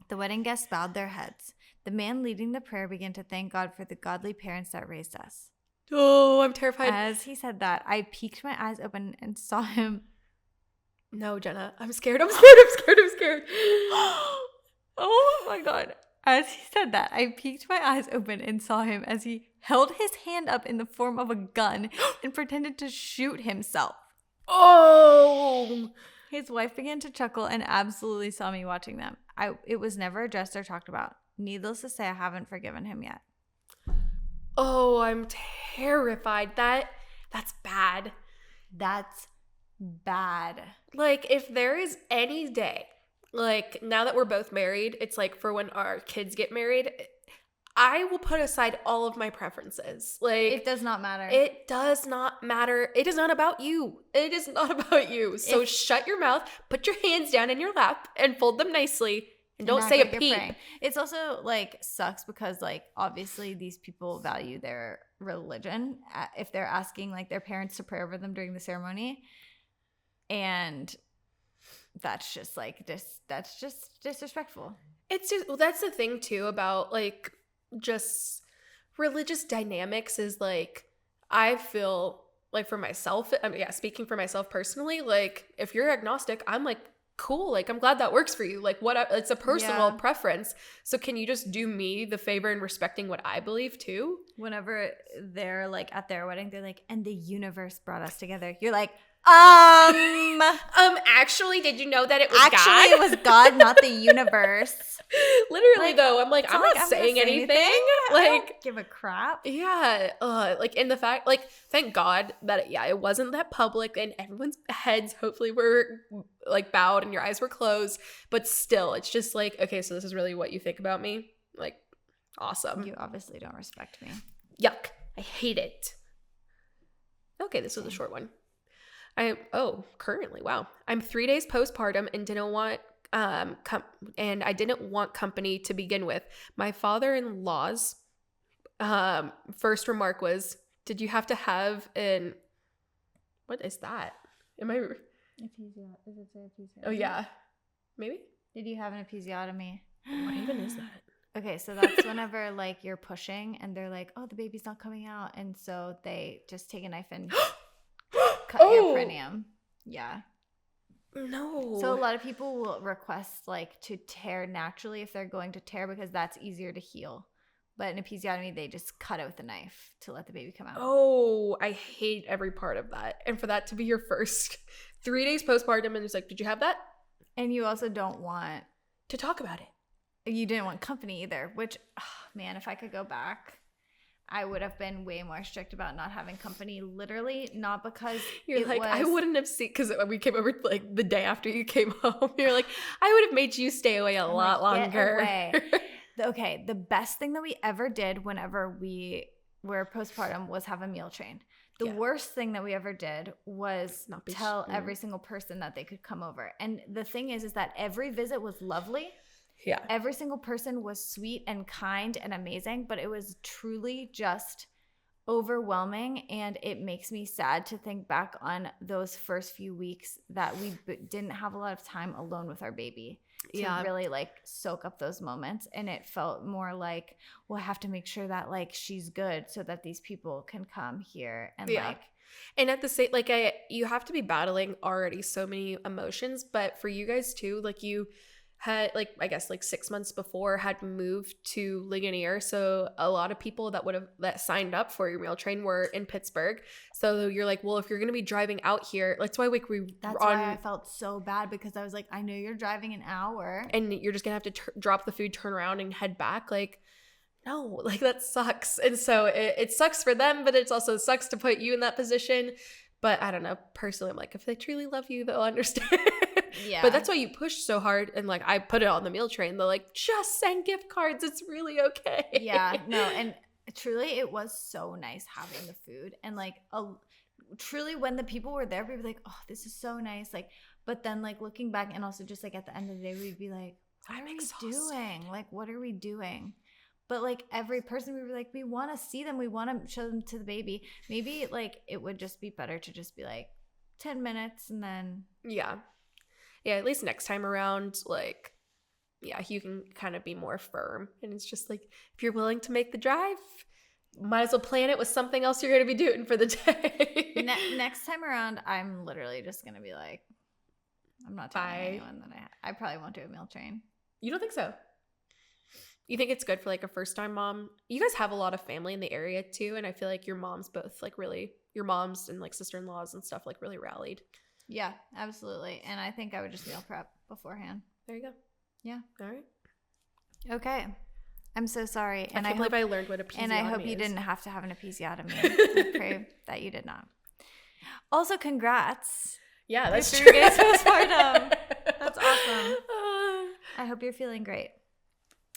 Speaker 1: The wedding guests bowed their heads. The man leading the prayer began to thank God for the godly parents that raised us.
Speaker 2: Oh, I'm terrified.
Speaker 1: As he said that, I peeked my eyes open and saw him.
Speaker 2: No, Jenna. I'm scared. I'm scared.
Speaker 1: Oh my God. As he said that, I peeked my eyes open and saw him as he held his hand up in the form of a gun and pretended to shoot himself.
Speaker 2: Oh.
Speaker 1: His wife began to chuckle and absolutely saw me watching them. It was never addressed or talked about. Needless to say, I haven't forgiven him yet.
Speaker 2: Oh, I'm terrified. That's bad.
Speaker 1: That's bad.
Speaker 2: Like, if there is any day, like, now that we're both married, it's like for when our kids get married, I will put aside all of my preferences. Like,
Speaker 1: It does not matter.
Speaker 2: it does not matter. It is not about you. It is not about you. So shut your mouth, put your hands down in your lap, and fold them nicely. And don't
Speaker 1: act
Speaker 2: say
Speaker 1: like
Speaker 2: a
Speaker 1: you're
Speaker 2: peep.
Speaker 1: praying. It's also like sucks because like obviously these people value their religion if they're asking like their parents to pray over them during the ceremony, and that's just like that's just disrespectful.
Speaker 2: It's just, well, that's the thing too about like just religious dynamics is like, I feel like for myself, I mean, yeah, speaking for myself personally, like if you're agnostic, I'm like, cool, like I'm glad that works for you. Like it's a personal preference. So can you just do me the favor in respecting what I believe too?
Speaker 1: Whenever they're like at their wedding, they're like, and the universe brought us together. You're like,
Speaker 2: Actually, did you know that it was
Speaker 1: actually
Speaker 2: God?
Speaker 1: it was God, not the universe.
Speaker 2: Literally
Speaker 1: Like,
Speaker 2: though, I'm like,
Speaker 1: it's
Speaker 2: I'm
Speaker 1: like,
Speaker 2: not
Speaker 1: I'm gonna
Speaker 2: saying
Speaker 1: say
Speaker 2: anything.
Speaker 1: I
Speaker 2: Like,
Speaker 1: don't give a crap.
Speaker 2: yeah, like in the fact, like, thank God that it wasn't that public and everyone's heads hopefully were like bowed and your eyes were closed, but still, it's just like, okay, so this is really what you think about me? Like, awesome.
Speaker 1: You obviously don't respect me.
Speaker 2: Yuck, I hate it. Okay, this was a short one. Currently, wow. I'm 3 days postpartum and didn't want I didn't want company to begin with. My father-in-law's first remark was, "Did you have to have an what is that? Am I
Speaker 1: Episiotomy. Does it say episiotomy?
Speaker 2: Oh yeah. Maybe?
Speaker 1: Did you have an episiotomy?
Speaker 2: What even is that?
Speaker 1: Okay, so that's whenever like you're pushing and they're like, oh, the baby's not coming out, and so they just take a knife and cut your perineum. Yeah.
Speaker 2: No.
Speaker 1: So a lot of people will request like to tear naturally if they're going to tear because that's easier to heal. But in episiotomy, they just cut it with a knife to let the baby come out.
Speaker 2: Oh, I hate every part of that. And for that to be your first 3 days postpartum and it's like, did you have that?
Speaker 1: And you also don't want
Speaker 2: To talk about it.
Speaker 1: You didn't want company either, which, man, if I could go back, I would have been way more strict about not having company. Literally, not because
Speaker 2: You're like, I wouldn't have seen, because we came over like the day after you came home. You're like, I would have made you stay away a lot longer.
Speaker 1: Get away. Okay, the best thing that we ever did whenever we were postpartum was have a meal train. The worst thing that we ever did was tell every single person that they could come over. And the thing is that every visit was lovely.
Speaker 2: Yeah.
Speaker 1: Every single person was sweet and kind and amazing, but it was truly just overwhelming. And it makes me sad to think back on those first few weeks that we didn't have a lot of time alone with our baby to really like soak up those moments. And it felt more like, well, I have to make sure that like she's good so that these people can come here and like.
Speaker 2: And at the same, like you have to be battling already so many emotions, but for you guys too, like had like, I guess like 6 months before had moved to Ligonier. So a lot of people that signed up for your meal train were in Pittsburgh. So you're like, well, if you're going to be driving out here, that's why
Speaker 1: why I felt so bad, because I was like, I know you're driving an hour
Speaker 2: and you're just going to have to drop the food, turn around and head back. Like, no, like that sucks. And so it sucks for them, but it also sucks to put you in that position. But I don't know. Personally, I'm like, if they truly love you, they'll understand.
Speaker 1: Yeah.
Speaker 2: But that's why you push so hard. And like, I put it on the meal train. They're like, just send gift cards. It's really okay.
Speaker 1: Yeah. No. And truly, it was so nice having the food. And like, truly, when the people were there, we'd be like, oh, this is so nice. Like, but then like looking back, and also just like at the end of the day, we'd be like, what are we doing? Like, what are we doing? But like every person, we were like, we want to see them. We want to show them to the baby. Maybe like it would just be better to just be like 10 minutes and then.
Speaker 2: Yeah. Yeah. At least next time around, like, yeah, you can kind of be more firm. And it's just like, if you're willing to make the drive, might as well plan it with something else you're going to be doing for the day.
Speaker 1: Next time around, I'm literally just going to be like, I'm not telling anyone that I probably won't do a meal train.
Speaker 2: You don't think so? You think it's good for like a first time mom? You guys have a lot of family in the area too. And I feel like your moms both like really, your moms and like sister-in-laws and stuff like really rallied.
Speaker 1: Yeah, absolutely. And I think I would just meal prep beforehand.
Speaker 2: There you go.
Speaker 1: Yeah.
Speaker 2: All right.
Speaker 1: Okay. I'm so sorry.
Speaker 2: And I believe I learned what episiotomy is.
Speaker 1: And I hope you didn't have to have an episiotomy. I pray that you did not. Also, congrats.
Speaker 2: Yeah, that's
Speaker 1: true.
Speaker 2: true.
Speaker 1: Postpartum. That's awesome. I hope you're feeling great.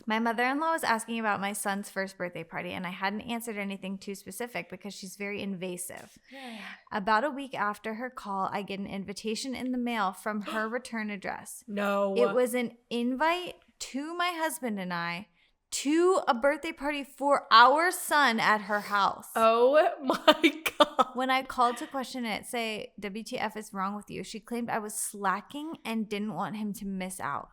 Speaker 1: My mother-in-law was asking about my son's first birthday party, and I hadn't answered anything too specific because she's very invasive. Yeah. About a week after her call, I get an invitation in the mail from her return address.
Speaker 2: No.
Speaker 1: It was an invite to my husband and I to a birthday party for our son at her house.
Speaker 2: Oh my God.
Speaker 1: When I called to question it, say, WTF is wrong with you, she claimed I was slacking and didn't want him to miss out.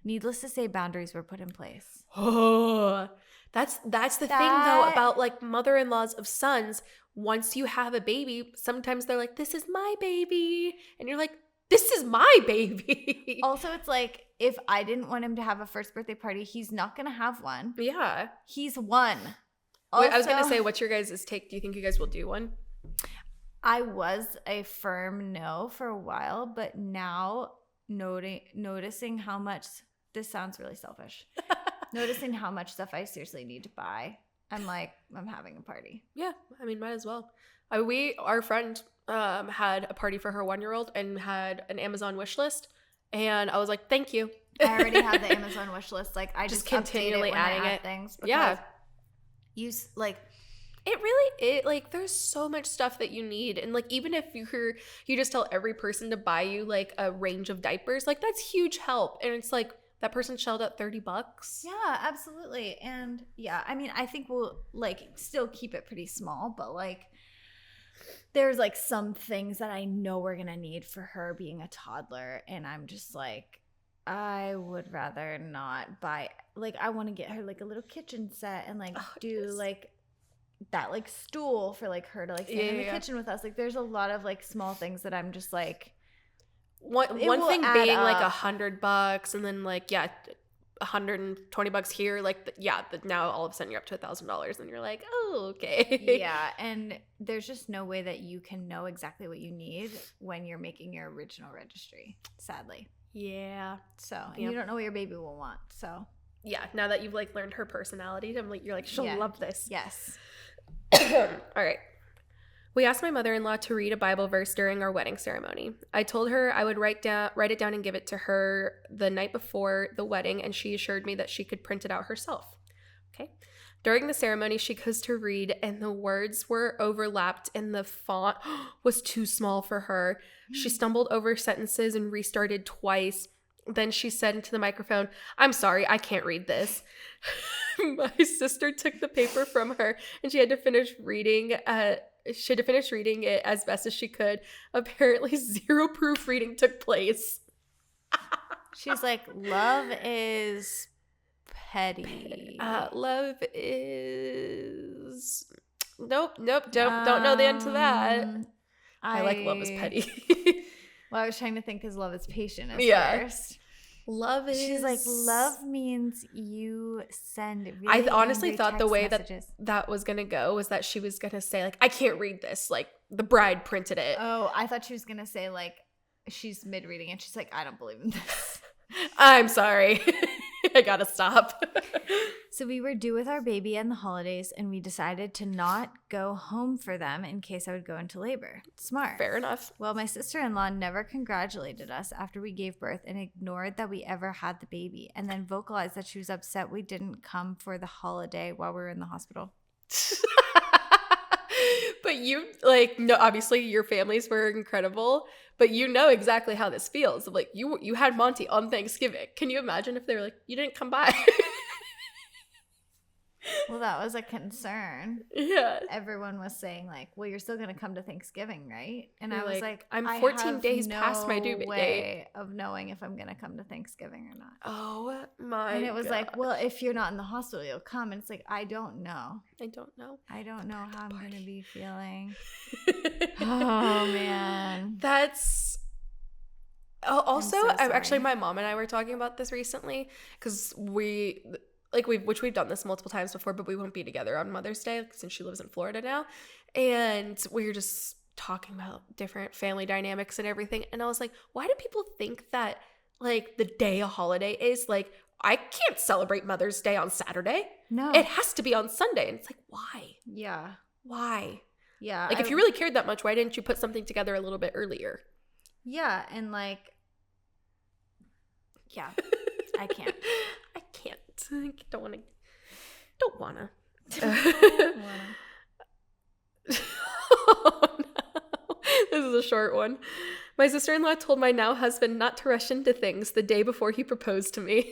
Speaker 1: Needless to say, boundaries were put in place.
Speaker 2: Oh, that's the thing though about like mother-in-laws of sons. Once you have a baby, sometimes they're like, this is my baby. And you're like, this is my baby.
Speaker 1: Also, it's like, if I didn't want him to have a first birthday party, he's not going to have one.
Speaker 2: Yeah.
Speaker 1: He's one.
Speaker 2: Also, wait, I was going to say, what's your guys' take? Do you think you guys will do one?
Speaker 1: I was a firm no for a while, but now noticing how much, this sounds really selfish, noticing how much stuff I seriously need to buy, I'm like, I'm having a party.
Speaker 2: Yeah, I mean, might as well. Our friend had a party for her 1-year-old and had an Amazon wish list, and I was like, thank you.
Speaker 1: I already have the Amazon wish list. Like, I just continually adding it. Things because you like.
Speaker 2: It like there's so much stuff that you need, and like even if you just tell every person to buy you like a range of diapers, like that's huge help. And it's like that person shelled out $30.
Speaker 1: Yeah, absolutely. And yeah, I mean, I think we'll like still keep it pretty small, but like there's like some things that I know we're gonna need for her being a toddler, and I'm just like, I would rather not buy, like, I want to get her like a little kitchen set and like like that like stool for like her to like stand in the kitchen with us. Like there's a lot of like small things that I'm just like,
Speaker 2: one thing being like $100 and then like $120 here, like now all of a sudden you're up to $1,000 and you're like, oh, okay.
Speaker 1: Yeah, and there's just no way that you can know exactly what you need when you're making your original registry, sadly.
Speaker 2: Yeah.
Speaker 1: So and you don't know what your baby will want. So
Speaker 2: yeah, now that you've like learned her personality, you're like, she'll love this.
Speaker 1: Yes.
Speaker 2: All right. We asked my mother-in-law to read a Bible verse during our wedding ceremony. I told her I would write it down and give it to her the night before the wedding, and she assured me that she could print it out herself. Okay. During the ceremony, she goes to read, and the words were overlapped, and the font was too small for her. She stumbled over sentences and restarted twice. Then she said into the microphone, "I'm sorry, I can't read this." My sister took the paper from her, and she had to finish reading it as best as she could. Apparently, zero proofreading took place.
Speaker 1: She's like, love is petty.
Speaker 2: Love is... Nope. Don't know the end to that. I like love is petty.
Speaker 1: Well, I was trying to think because love is patient at first.
Speaker 2: Love is.
Speaker 1: She's like, love means you send really
Speaker 2: I honestly
Speaker 1: angry
Speaker 2: thought the
Speaker 1: text
Speaker 2: way
Speaker 1: messages.
Speaker 2: that was gonna go was that she was gonna say like, I can't read this. Like the bride printed it.
Speaker 1: Oh, I thought she was gonna say like she's mid reading and she's like, I don't believe in this.
Speaker 2: I'm sorry. I gotta stop.
Speaker 1: So we were due with our baby and the holidays, and we decided to not go home for them in case I would go into labor. Smart.
Speaker 2: Fair enough.
Speaker 1: Well, my sister-in-law never congratulated us after we gave birth and ignored that we ever had the baby, and then vocalized that she was upset we didn't come for the holiday while we were in the hospital.
Speaker 2: But you like no, obviously your families were incredible, but you know exactly how this feels. Like you had Monty on Thanksgiving. Can you imagine if they were like, you didn't come by?
Speaker 1: Well, that was a concern.
Speaker 2: Yeah.
Speaker 1: Everyone was saying like, well, you're still going to come to Thanksgiving, right? And
Speaker 2: You're
Speaker 1: I was like,
Speaker 2: I'm
Speaker 1: I
Speaker 2: 14
Speaker 1: have
Speaker 2: days past my due
Speaker 1: no
Speaker 2: date.
Speaker 1: way of knowing if I'm going to come to Thanksgiving or not.
Speaker 2: Oh my
Speaker 1: And it was like,
Speaker 2: God.
Speaker 1: well, if you're not in the hospital, you'll come. And it's like, I don't know.
Speaker 2: I don't know.
Speaker 1: I don't know how I'm going to be feeling. Oh,
Speaker 2: Oh
Speaker 1: man.
Speaker 2: That's also
Speaker 1: so
Speaker 2: actually
Speaker 1: sorry.
Speaker 2: my mom and I were talking about this recently because we've done this multiple times before, but we won't be together on Mother's Day since she lives in Florida now. And we were just talking about different family dynamics and everything. And I was like, why do people think that like the day a holiday is like, I can't celebrate Mother's Day on Saturday.
Speaker 1: No.
Speaker 2: It has to be on Sunday. And it's like, why?
Speaker 1: Yeah.
Speaker 2: Why?
Speaker 1: Yeah.
Speaker 2: Like, if you really cared that much, why didn't you put something together a little bit earlier?
Speaker 1: Yeah. And like, yeah, I can't.
Speaker 2: I can't. I don't want to. Don't want to. Oh, no. This is a short one. My sister-in-law told my now husband not to rush into things the day before he proposed to me.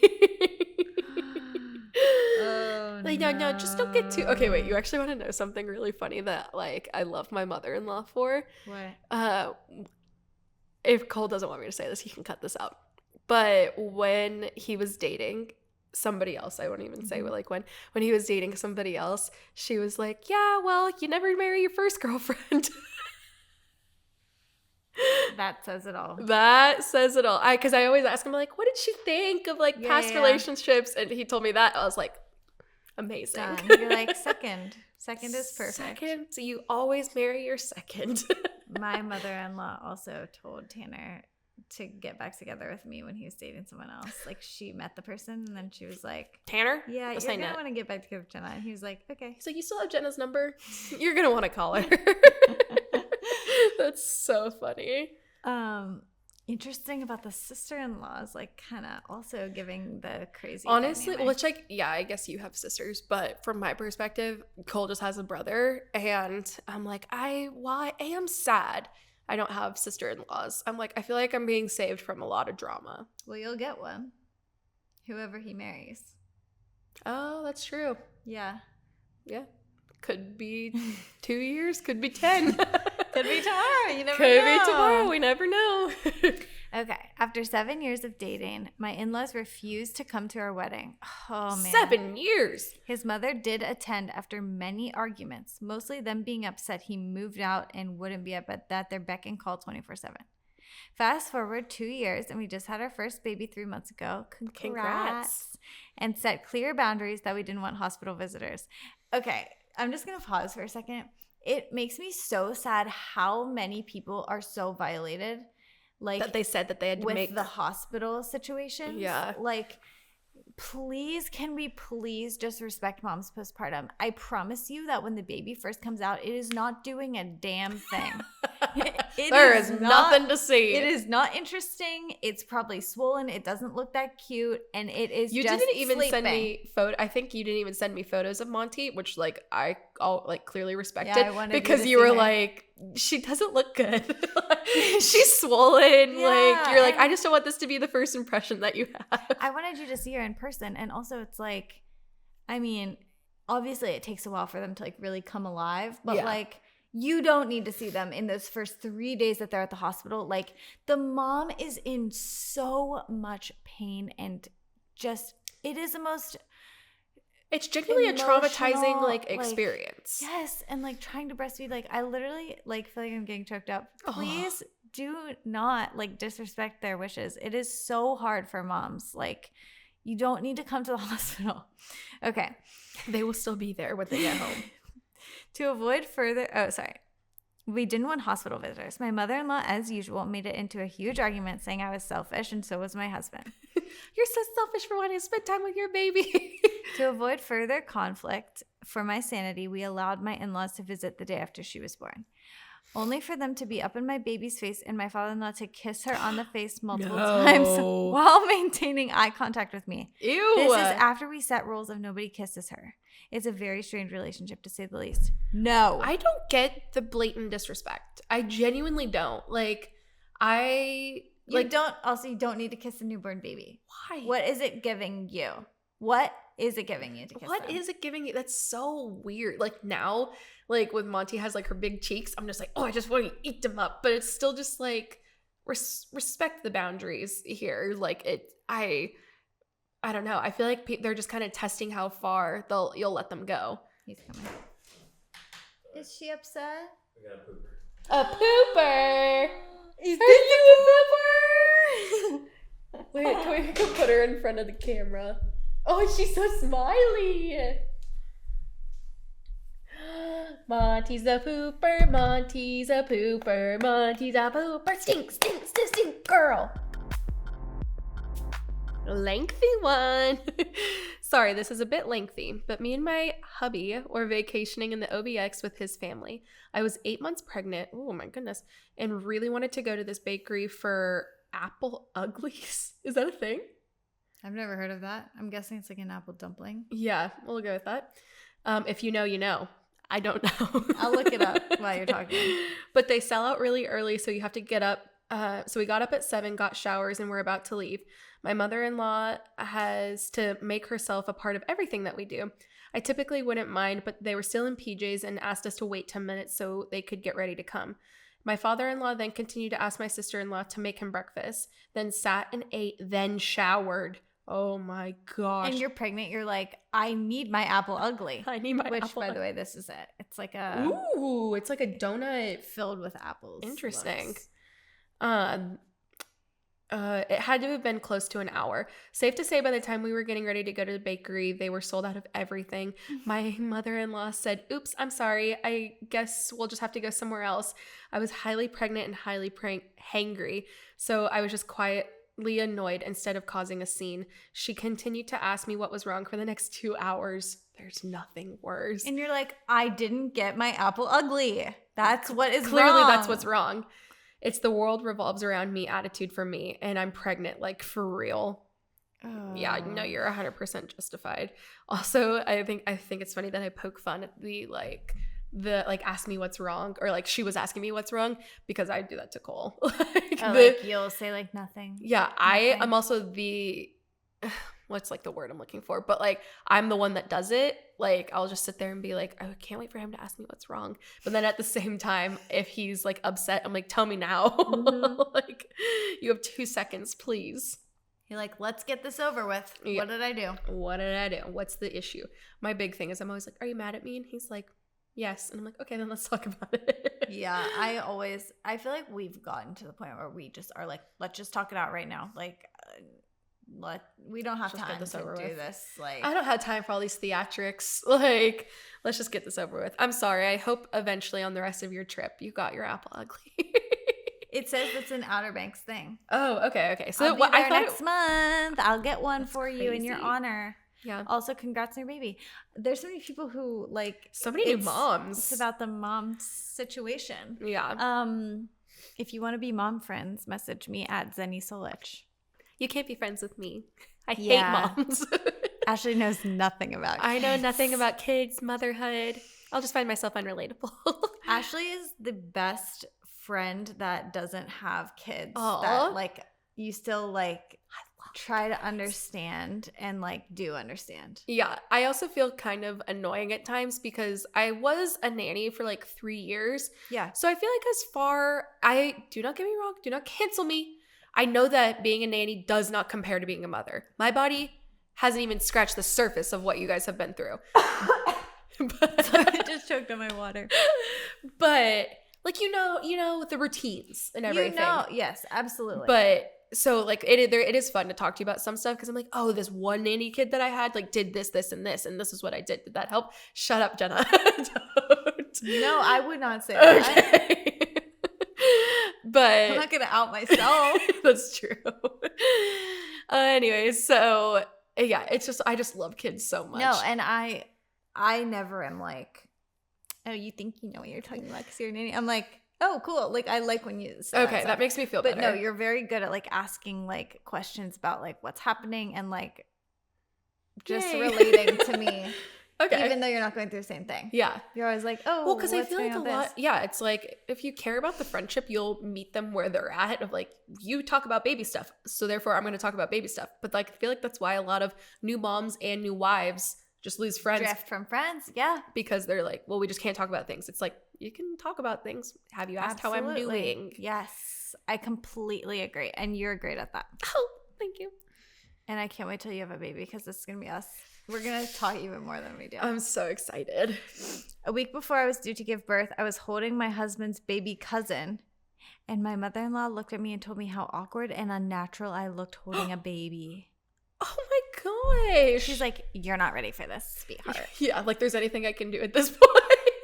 Speaker 1: Oh,
Speaker 2: like, no, just don't get too. Okay, wait. You actually want to know something really funny that like I love my mother-in-law for?
Speaker 1: What?
Speaker 2: If Cole doesn't want me to say this, he can cut this out. But when he was dating somebody else, I won't even say, but like when he was dating somebody else, she was like, yeah, well, you never marry your first girlfriend.
Speaker 1: That says it all.
Speaker 2: That says it all. Because I always ask him, like, what did she think of like past relationships? And he told me that. I was like, amazing.
Speaker 1: Done. You're like, second. Second is perfect.
Speaker 2: Second. So you always marry your second.
Speaker 1: My mother-in-law also told Tanner to get back together with me when he was dating someone else. Like, she met the person and then she was like,
Speaker 2: Tanner?
Speaker 1: yeah,
Speaker 2: Let's
Speaker 1: you're
Speaker 2: say
Speaker 1: gonna
Speaker 2: Nat.
Speaker 1: want to get back together with Jenna. And he was like, okay.
Speaker 2: So you still have Jenna's number? You're gonna want to call her. That's so funny.
Speaker 1: Interesting about the sister-in-laws, like kind of also giving the crazy
Speaker 2: Honestly,
Speaker 1: dynamic.
Speaker 2: which like, yeah, I guess you have sisters, but from my perspective, Cole just has a brother, and I'm like, I am sad I don't have sister-in-laws. I'm like, I feel like I'm being saved from a lot of drama.
Speaker 1: Well, you'll get one. Whoever he marries.
Speaker 2: Oh, that's true.
Speaker 1: Yeah.
Speaker 2: Yeah. Could be 2 years, could be 10.
Speaker 1: Could be tomorrow. You never
Speaker 2: Could
Speaker 1: know.
Speaker 2: be tomorrow. We never know.
Speaker 1: Okay. After 7 years of dating, my in-laws refused to come to our wedding. Oh, man.
Speaker 2: 7 years.
Speaker 1: His mother did attend after many arguments, mostly them being upset he moved out and wouldn't be up at their beck and call 24/7. Fast forward 2 years, and we just had our first baby 3 months ago. Congrats. And set clear boundaries that we didn't want hospital visitors. Okay, I'm just going to pause for a second. It makes me so sad how many people are so violated. Like,
Speaker 2: That they said that they had to
Speaker 1: with
Speaker 2: make
Speaker 1: the hospital situations.
Speaker 2: Yeah.
Speaker 1: Like, please, can we please just respect mom's postpartum? I promise you that when the baby first comes out, it is not doing a damn thing.
Speaker 2: There is nothing to see.
Speaker 1: It is not interesting. It's probably swollen. It doesn't look that cute. And it is
Speaker 2: You
Speaker 1: just
Speaker 2: didn't even
Speaker 1: sleeping.
Speaker 2: send me I think you didn't even send me photos of Monty, which like I all like clearly respected
Speaker 1: I wanted you
Speaker 2: because
Speaker 1: to
Speaker 2: you
Speaker 1: see
Speaker 2: were
Speaker 1: her.
Speaker 2: like, she doesn't look good. She's swollen.
Speaker 1: Yeah,
Speaker 2: like you're like,
Speaker 1: and-
Speaker 2: I just don't want this to be the first impression that you have.
Speaker 1: I wanted you to see her in person. And also it's like, I mean, obviously it takes a while for them to like really come alive, but
Speaker 2: Yeah.
Speaker 1: like, you don't need to see them in those first 3 days that they're at the hospital. Like, the mom is in so much pain and just, it is the most,
Speaker 2: It's genuinely a traumatizing
Speaker 1: emotional,
Speaker 2: like
Speaker 1: like,
Speaker 2: experience.
Speaker 1: yes. And like trying to breastfeed, like I literally like feel like I'm getting choked up.
Speaker 2: Oh.
Speaker 1: Please do not like disrespect their wishes. It is so hard for moms. Like, you don't need to come to the hospital. Okay.
Speaker 2: They will still be there when they get home.
Speaker 1: To avoid further, we didn't want hospital visitors. My mother-in-law, as usual, made it into a huge argument saying I was selfish, and so was my husband.
Speaker 2: You're so selfish for wanting to spend time with your baby.
Speaker 1: To avoid further conflict, for my sanity, we allowed my in-laws to visit the day after she was born. Only for them to be up in my baby's face and my father-in-law to kiss her on the face multiple times while maintaining eye contact with me.
Speaker 2: Ew.
Speaker 1: This is after we set rules of nobody kisses her. It's a very strange relationship, to say the least. No.
Speaker 2: I don't get the blatant disrespect. I genuinely don't. Like, you
Speaker 1: don't need to kiss a newborn baby.
Speaker 2: Why?
Speaker 1: What is it giving you? What is it giving you to kiss
Speaker 2: What
Speaker 1: them?
Speaker 2: is it giving you? That's so weird. Like, now, like, when Monty has, like, her big cheeks, I'm just like, oh, I just want to eat them up. But it's still just, like, respect the boundaries here. Like, I don't know. I feel like they're just kind of testing how far you'll let them go.
Speaker 1: He's coming. Is she upset?
Speaker 3: We got a pooper.
Speaker 2: A pooper.
Speaker 1: Is
Speaker 2: this a pooper? Wait, can we put her in front of the camera? Oh, she's so smiley. Monty's a pooper. Monty's a pooper. Monty's a pooper. Stink, stink, stink, stink, girl. Lengthy one. Sorry, this is a bit lengthy, but me and my hubby were vacationing in the OBX with his family. I was 8 months pregnant. Oh my goodness. And really wanted to go to this bakery for apple uglies. Is that a thing?
Speaker 1: I've never heard of that. I'm guessing it's like an apple dumpling.
Speaker 2: Yeah, we'll go with that. If you know, you know. I don't know.
Speaker 1: I'll look it up while you're talking.
Speaker 2: But they sell out really early, so you have to get up. So we got up at 7, got showers, and we're about to leave. My mother-in-law has to make herself a part of everything that we do. I typically wouldn't mind, but they were still in PJs and asked us to wait 10 minutes so they could get ready to come. My father-in-law then continued to ask my sister-in-law to make him breakfast, then sat and ate, then showered. Oh my gosh.
Speaker 1: And you're pregnant, you're like, I need my apple ugly.
Speaker 2: I need my
Speaker 1: Which,
Speaker 2: apple
Speaker 1: by the way, this is it. It's like a
Speaker 2: Ooh, it's like a donut.
Speaker 1: filled with apples.
Speaker 2: Interesting.
Speaker 1: Looks.
Speaker 2: It had to have been close to an hour. Safe to say, by the time we were getting ready to go to the bakery, they were sold out of everything. My mother-in-law said, oops, I'm sorry. I guess we'll just have to go somewhere else. I was highly pregnant and highly hangry, so I was just quietly annoyed instead of causing a scene. She continued to ask me what was wrong for the next 2 hours. There's nothing worse.
Speaker 1: And you're like, I didn't get my apple ugly. That's what is
Speaker 2: Clearly,
Speaker 1: wrong.
Speaker 2: that's what's wrong. It's the world revolves around me attitude for me, and I'm pregnant, like, for real.
Speaker 1: Oh.
Speaker 2: Yeah, no, you're 100% justified. Also, I think it's funny that I poke fun at the ask me what's wrong, or like she was asking me what's wrong, because I do that to Cole.
Speaker 1: Like you'll say like nothing.
Speaker 2: Yeah, I am also the what's like the word I'm looking for, but like I'm the one that does it. Like I'll just sit there and be like, I can't wait for him to ask me what's wrong. But then at the same time, if he's like upset, I'm like, tell me now.
Speaker 1: Mm-hmm.
Speaker 2: Like you have 2 seconds, please.
Speaker 1: You're like, let's get this over with.
Speaker 2: Yeah.
Speaker 1: What did I do?
Speaker 2: What did I do? What's the issue? My big thing is I'm always like, are you mad at me? And he's like, yes. And I'm like, okay, then let's talk about it.
Speaker 1: Yeah, I feel like we've gotten to the point where we just are like, let's just talk it out right now. Like, we don't have
Speaker 2: Just get
Speaker 1: time
Speaker 2: this
Speaker 1: to
Speaker 2: over
Speaker 1: do
Speaker 2: with.
Speaker 1: this. Like,
Speaker 2: I don't have time for all these theatrics. Like, let's just get this over with. I'm sorry. I hope eventually on the rest of your trip you got your apple ugly.
Speaker 1: it says it's an Outer Banks thing.
Speaker 2: Oh, okay. So
Speaker 1: I'll be there
Speaker 2: I thought
Speaker 1: next month. I'll get one
Speaker 2: That's
Speaker 1: for you in your
Speaker 2: crazy.
Speaker 1: honor.
Speaker 2: Yeah.
Speaker 1: Also, congrats on your baby. There's so many people who like
Speaker 2: So many new moms.
Speaker 1: It's about the mom situation.
Speaker 2: Yeah.
Speaker 1: If you want to be mom friends, message me at Zenny Solich.
Speaker 2: You can't be friends with me. I
Speaker 1: Yeah.
Speaker 2: hate moms.
Speaker 1: Ashley knows nothing about
Speaker 2: I know
Speaker 1: kids.
Speaker 2: nothing about kids, motherhood. I'll just find myself unrelatable.
Speaker 1: Ashley is the best friend that doesn't have kids.
Speaker 2: Aw.
Speaker 1: That like you still like try to understand and like do understand.
Speaker 2: Yeah, I also feel kind of annoying at times because I was a nanny for like 3 years.
Speaker 1: Yeah.
Speaker 2: So I feel like do not get me wrong, do not cancel me. I know that being a nanny does not compare to being a mother. My body hasn't even scratched the surface of what you guys have been through.
Speaker 1: I just choked on my water.
Speaker 2: But like, you know, the routines and everything.
Speaker 1: Yes, absolutely.
Speaker 2: But so like it is fun to talk to you about some stuff because I'm like, oh, this one nanny kid that I had like did this and this, and this is what I did. Did that help? Shut up, Jenna. Don't.
Speaker 1: No, I would not say that.
Speaker 2: Okay. But
Speaker 1: I'm not gonna out myself.
Speaker 2: That's true. Anyways, so yeah, it's just I just love kids so much.
Speaker 1: No, and I never am like, oh, you think you know what you're talking about because you're a nanny. I'm like, oh, cool. Like, I like when you say
Speaker 2: okay, that makes me feel
Speaker 1: but
Speaker 2: better.
Speaker 1: no, you're very good at like asking like questions about like what's happening and like just
Speaker 2: Yay.
Speaker 1: relating to me.
Speaker 2: Okay.
Speaker 1: Even though you're not going through the same thing.
Speaker 2: Yeah.
Speaker 1: You're always like, oh,
Speaker 2: well, because I
Speaker 1: what's
Speaker 2: feel
Speaker 1: going
Speaker 2: like
Speaker 1: on
Speaker 2: a
Speaker 1: with
Speaker 2: lot, yeah, it's like if you care about the friendship, you'll meet them where they're at of like, you talk about baby stuff. So therefore I'm going to talk about baby stuff. But like, I feel like that's why a lot of new moms and new wives just lose friends.
Speaker 1: Drift from friends. Yeah.
Speaker 2: Because they're like, well, we just can't talk about things. It's like, you can talk about things. Have you asked
Speaker 1: Absolutely.
Speaker 2: how I'm doing?
Speaker 1: Yes. I completely agree. And you're great at that.
Speaker 2: Oh, thank you.
Speaker 1: And I can't wait till you have a baby because this is going to be us. We're going to talk even more than we do.
Speaker 2: I'm so excited.
Speaker 1: A week before I was due to give birth, I was holding my husband's baby cousin, and my mother-in-law looked at me and told me how awkward and unnatural I looked holding a baby.
Speaker 2: Oh my gosh.
Speaker 1: She's like, you're not ready for this, sweetheart.
Speaker 2: Yeah, like there's anything I can do at this point.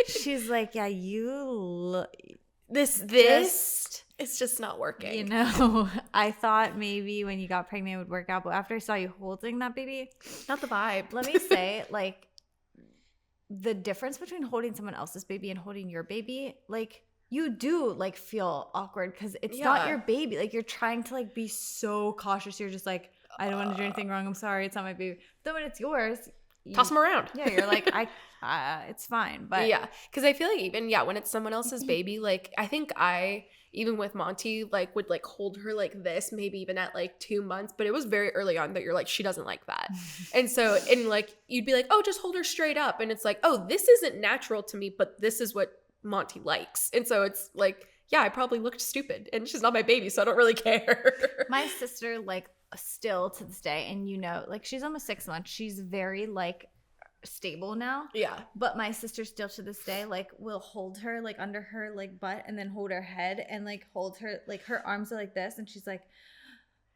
Speaker 1: She's like, yeah, you look...
Speaker 2: This it's just not working.
Speaker 1: You know, I thought maybe when you got pregnant it would work out, but after I saw you holding that baby,
Speaker 2: Not the vibe.
Speaker 1: let me say, like, the difference between holding someone else's baby and holding your baby, like, you do, like, feel awkward because it's not
Speaker 2: Yeah.
Speaker 1: your baby. Like, you're trying to, like, be so cautious. You're just like, I don't want to do anything wrong. I'm sorry. It's not my baby. Then when it's yours,
Speaker 2: Toss them around.
Speaker 1: Yeah, you're like, it's fine. But
Speaker 2: yeah, because I feel like even when it's someone else's baby, like I think even with Monty like would like hold her like this, maybe even at like 2 months, but it was very early on that you're like, she doesn't like that. And so like you'd be like, oh, just hold her straight up, and it's like, oh, this isn't natural to me, but this is what Monty likes. And so it's like, yeah, I probably looked stupid, and she's not my baby, so I don't really care.
Speaker 1: my sister, like, still to this day, and you know, like, she's almost 6 months, she's very like stable now,
Speaker 2: Yeah.
Speaker 1: but my sister still to this day like will hold her like under her like butt and then hold her head and like hold her, like her arms are like this, and she's like,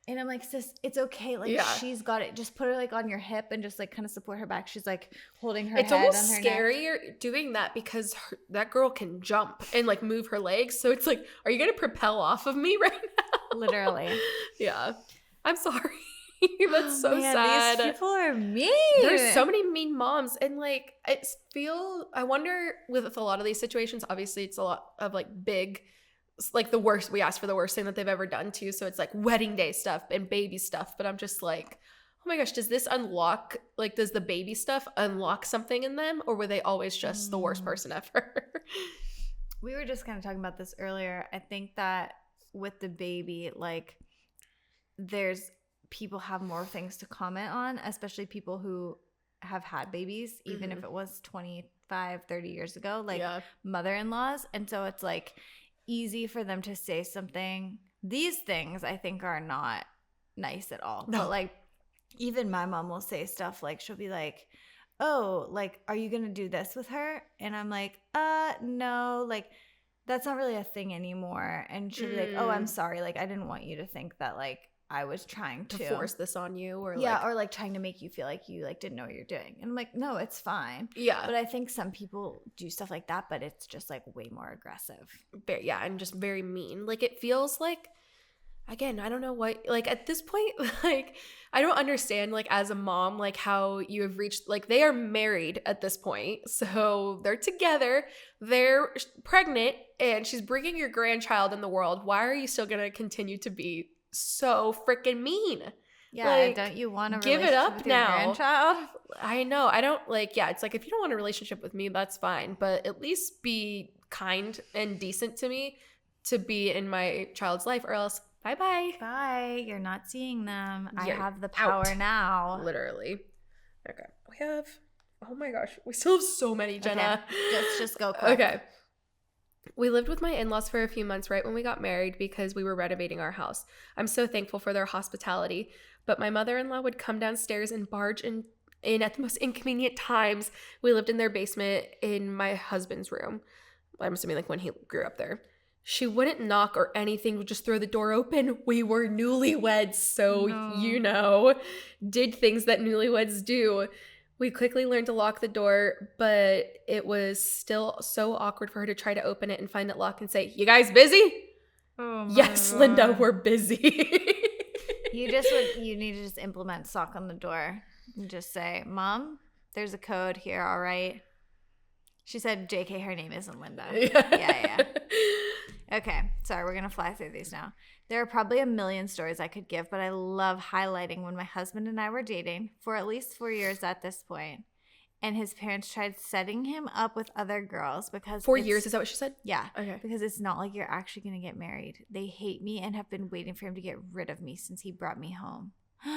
Speaker 1: and I'm like, sis, it's okay, like, she's got it, just put her like on your hip and just like kind of support her back. She's like holding her
Speaker 2: It's
Speaker 1: head
Speaker 2: almost
Speaker 1: on her
Speaker 2: scarier
Speaker 1: neck.
Speaker 2: doing that because that girl can jump and like move her legs, so it's like, are you gonna propel off of me right now?
Speaker 1: Literally.
Speaker 2: Yeah, I'm sorry. That's so
Speaker 1: Man,
Speaker 2: sad.
Speaker 1: these people are mean.
Speaker 2: There's so many mean moms, and like I wonder with a lot of these situations, obviously it's a lot of like big, like the worst, we ask for the worst thing that they've ever done to you, so it's like wedding day stuff and baby stuff, but I'm just like, oh my gosh, does this unlock, like, does the baby stuff unlock something in them, or were they always just the worst person ever?
Speaker 1: We were just kind of talking about this earlier. I think that with the baby, like, there's people have more things to comment on, especially people who have had babies, even if it was 25, 30 years ago, like mother-in-laws. And so it's like easy for them to say something. These things I think are not nice at all. No. But like, even my mom will say stuff like, she'll be like, oh, like, are you gonna do this with her? And I'm like, no, like, that's not really a thing anymore. And she'll be like, oh, I'm sorry, like, I didn't want you to think that like I was trying to
Speaker 2: force this on you, or
Speaker 1: or like trying to make you feel like you like didn't know what you're doing. And I'm like, no, it's fine.
Speaker 2: Yeah.
Speaker 1: But I think some people do stuff like that, but it's just like way more aggressive.
Speaker 2: Yeah, and just very mean. Like, it feels like, again, I don't know what, like, at this point, like, I don't understand, like, as a mom, like, how you have reached, like, they are married at this point, so they're together, they're pregnant, and she's bringing your grandchild in the world. Why are you still gonna continue to be so freaking mean?
Speaker 1: Yeah, like, don't you want to
Speaker 2: give it up now?
Speaker 1: Grandchild?
Speaker 2: I know. I don't like. Yeah, it's like, if you don't want a relationship with me, that's fine, but at least be kind and decent to me to be in my child's life, or else bye.
Speaker 1: Bye. You're not seeing them.
Speaker 2: You're
Speaker 1: I have the power
Speaker 2: out.
Speaker 1: Now.
Speaker 2: Literally. Okay. We have. Oh my gosh. We still have so many, Jenna.
Speaker 1: Okay. Just go quick.
Speaker 2: Okay. We lived with my in-laws for a few months right when we got married because we were renovating our house. I'm so thankful for their hospitality, but my mother-in-law would come downstairs and barge in at the most inconvenient times. We lived in their basement in my husband's room. I'm assuming like when he grew up there. She wouldn't knock or anything, would just throw the door open. We were newlyweds, so, did things that newlyweds do. We quickly learned to lock the door, but it was still so awkward for her to try to open it and find it locked and say, "You guys busy?"
Speaker 1: Oh
Speaker 2: Yes,
Speaker 1: God.
Speaker 2: Linda, we're busy.
Speaker 1: You need to just implement sock on the door and just say, "Mom, there's a code here, all right?" She said, JK, her name isn't Linda. Yeah. Okay, sorry, we're going to fly through these now. There are probably a million stories I could give, but I love highlighting when my husband and I were dating for at least 4 years at this point, and his parents tried setting him up with other girls because
Speaker 2: 4 years, is that what she said?
Speaker 1: Yeah.
Speaker 2: Okay.
Speaker 1: Because it's not like you're actually going to get married. They hate me and have been waiting for him to get rid of me since he brought me home.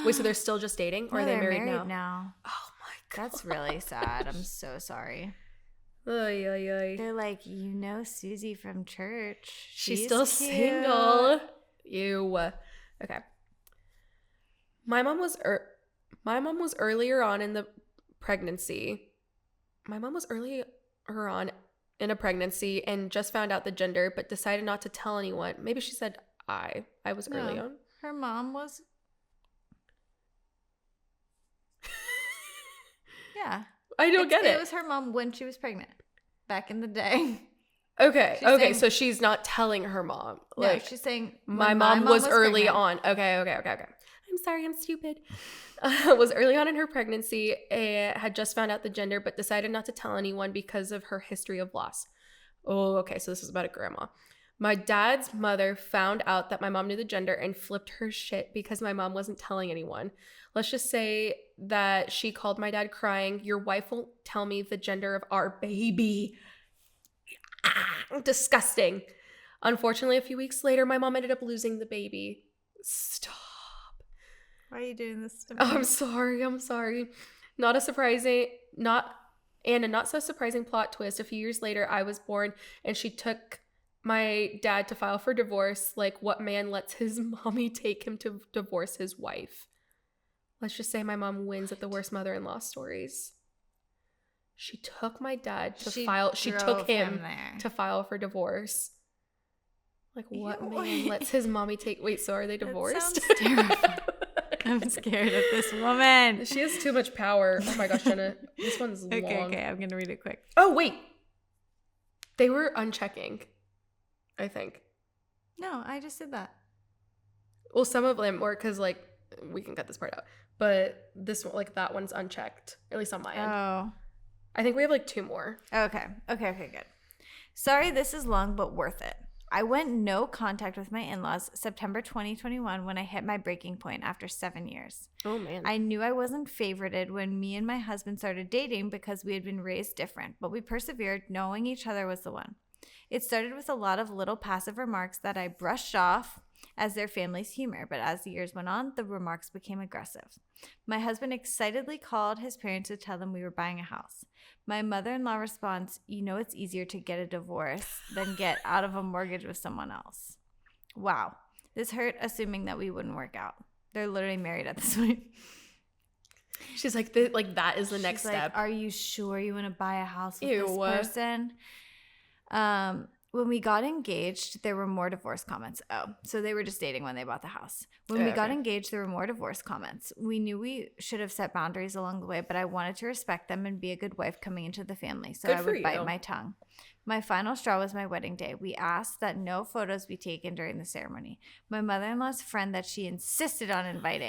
Speaker 2: Wait, so they're still just dating, or
Speaker 1: No,
Speaker 2: are they
Speaker 1: they're
Speaker 2: married now? Oh my God.
Speaker 1: That's really sad. I'm so sorry.
Speaker 2: Oy, oy, oy.
Speaker 1: They're like, Susie from church.
Speaker 2: She's still
Speaker 1: cute."
Speaker 2: single. Ew. Okay. My mom was earlier on in the pregnancy. My mom was earlier on in a pregnancy and just found out the gender, but decided not to tell anyone. Maybe she said I was early on.
Speaker 1: Her mom was. Yeah.
Speaker 2: I don't get it.
Speaker 1: It was her mom when she was pregnant back in the day.
Speaker 2: Okay.
Speaker 1: She's
Speaker 2: Okay.
Speaker 1: saying-
Speaker 2: So she's not telling her mom.
Speaker 1: No,
Speaker 2: Like,
Speaker 1: she's saying
Speaker 2: my
Speaker 1: when
Speaker 2: mom was early
Speaker 1: pregnant.
Speaker 2: on. Okay. I'm sorry, I'm stupid. Was early on in her pregnancy, had just found out the gender, but decided not to tell anyone because of her history of loss. Oh, okay. So this is about a grandma. My dad's mother found out that my mom knew the gender and flipped her shit because my mom wasn't telling anyone. Let's just say that she called my dad crying, "Your wife won't tell me the gender of our baby." Disgusting. Unfortunately, a few weeks later, my mom ended up losing the baby. Stop.
Speaker 1: Why are you doing this to me?
Speaker 2: Oh, I'm sorry. Not a not so surprising plot twist. A few years later, I was born and she took my dad to file for divorce. Like, what man lets his mommy take him to divorce his wife? Let's just say my mom wins at the worst mother-in-law stories. She took my dad to file. She took him to file for divorce. Like, what man lets his mommy take? Wait, so are they divorced?
Speaker 1: That sounds terrifying. I'm scared of this woman.
Speaker 2: She has too much power. Oh my gosh, Jenna. This one's long.
Speaker 1: Okay, I'm gonna read it quick.
Speaker 2: Oh wait, they were unchecking, I think.
Speaker 1: No, I just did that.
Speaker 2: Well, some of them were because like we can cut this part out, but this one, like that one's unchecked, at least on my end.
Speaker 1: Oh.
Speaker 2: I think we have like 2 more.
Speaker 1: Okay, good. Sorry this is long, but worth it. I went no contact with my in-laws September 2021 when I hit my breaking point after 7 years.
Speaker 2: Oh, man.
Speaker 1: I knew I wasn't favorited when me and my husband started dating because we had been raised different, but we persevered knowing each other was the one. It started with a lot of little passive remarks that I brushed off as their family's humor, but as the years went on, the remarks became aggressive. My husband excitedly called his parents to tell them we were buying a house. My mother-in-law responds, it's easier to get a divorce than get out of a mortgage with someone else. Wow. This hurt, assuming that we wouldn't work out. They're literally married at this point.
Speaker 2: She's like, that is the next step.
Speaker 1: Are you sure you want to buy a house with
Speaker 2: Ew.
Speaker 1: this person? When we got engaged, there were more divorce comments. Oh, so they were just dating when they bought the house. When we got engaged, there were more divorce comments. We knew we should have set boundaries along the way, but I wanted to respect them and be a good wife coming into the family, so I would bite my tongue. My final straw was my wedding day. We asked that no photos be taken during the ceremony. My mother-in-law's friend that she insisted on inviting.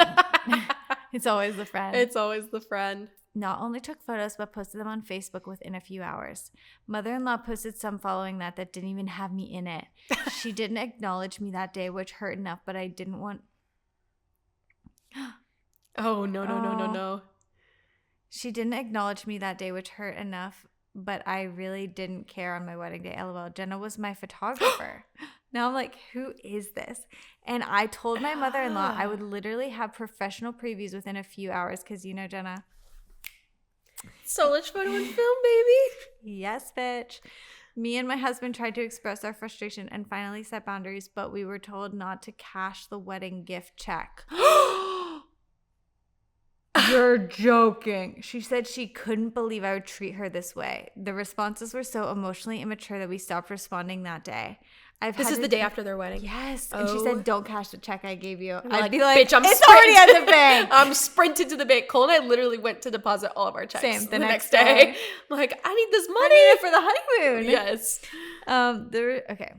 Speaker 1: It's always the friend.
Speaker 2: It's always the friend.
Speaker 1: Not only took photos, but posted them on Facebook within a few hours. Mother-in-law posted some following that didn't even have me in it. She didn't acknowledge me that day, which hurt enough, but I didn't want...
Speaker 2: Oh, no.
Speaker 1: She didn't acknowledge me that day, which hurt enough, but I really didn't care on my wedding day. LOL. Jenna was my photographer. Now I'm like, who is this? And I told my mother-in-law I would literally have professional previews within a few hours because, Jenna...
Speaker 2: So much photo and film, baby.
Speaker 1: Yes, bitch. Me and my husband tried to express our frustration and finally set boundaries, but we were told not to cash the wedding gift check. You're joking. She said she couldn't believe I would treat her this way. The responses were so emotionally immature that we stopped responding that day.
Speaker 2: This is the day after their wedding.
Speaker 1: Yes. And she said, don't cash the check I gave you. I'd be
Speaker 2: like,
Speaker 1: like,
Speaker 2: bitch, I'm
Speaker 1: it's already at the bank.
Speaker 2: I'm sprinted to the bank. Cole and I literally went to deposit all of our checks.
Speaker 1: Same,
Speaker 2: the next day. I'm like, I need this money.
Speaker 1: I need it for the honeymoon.
Speaker 2: Yes.
Speaker 1: Okay.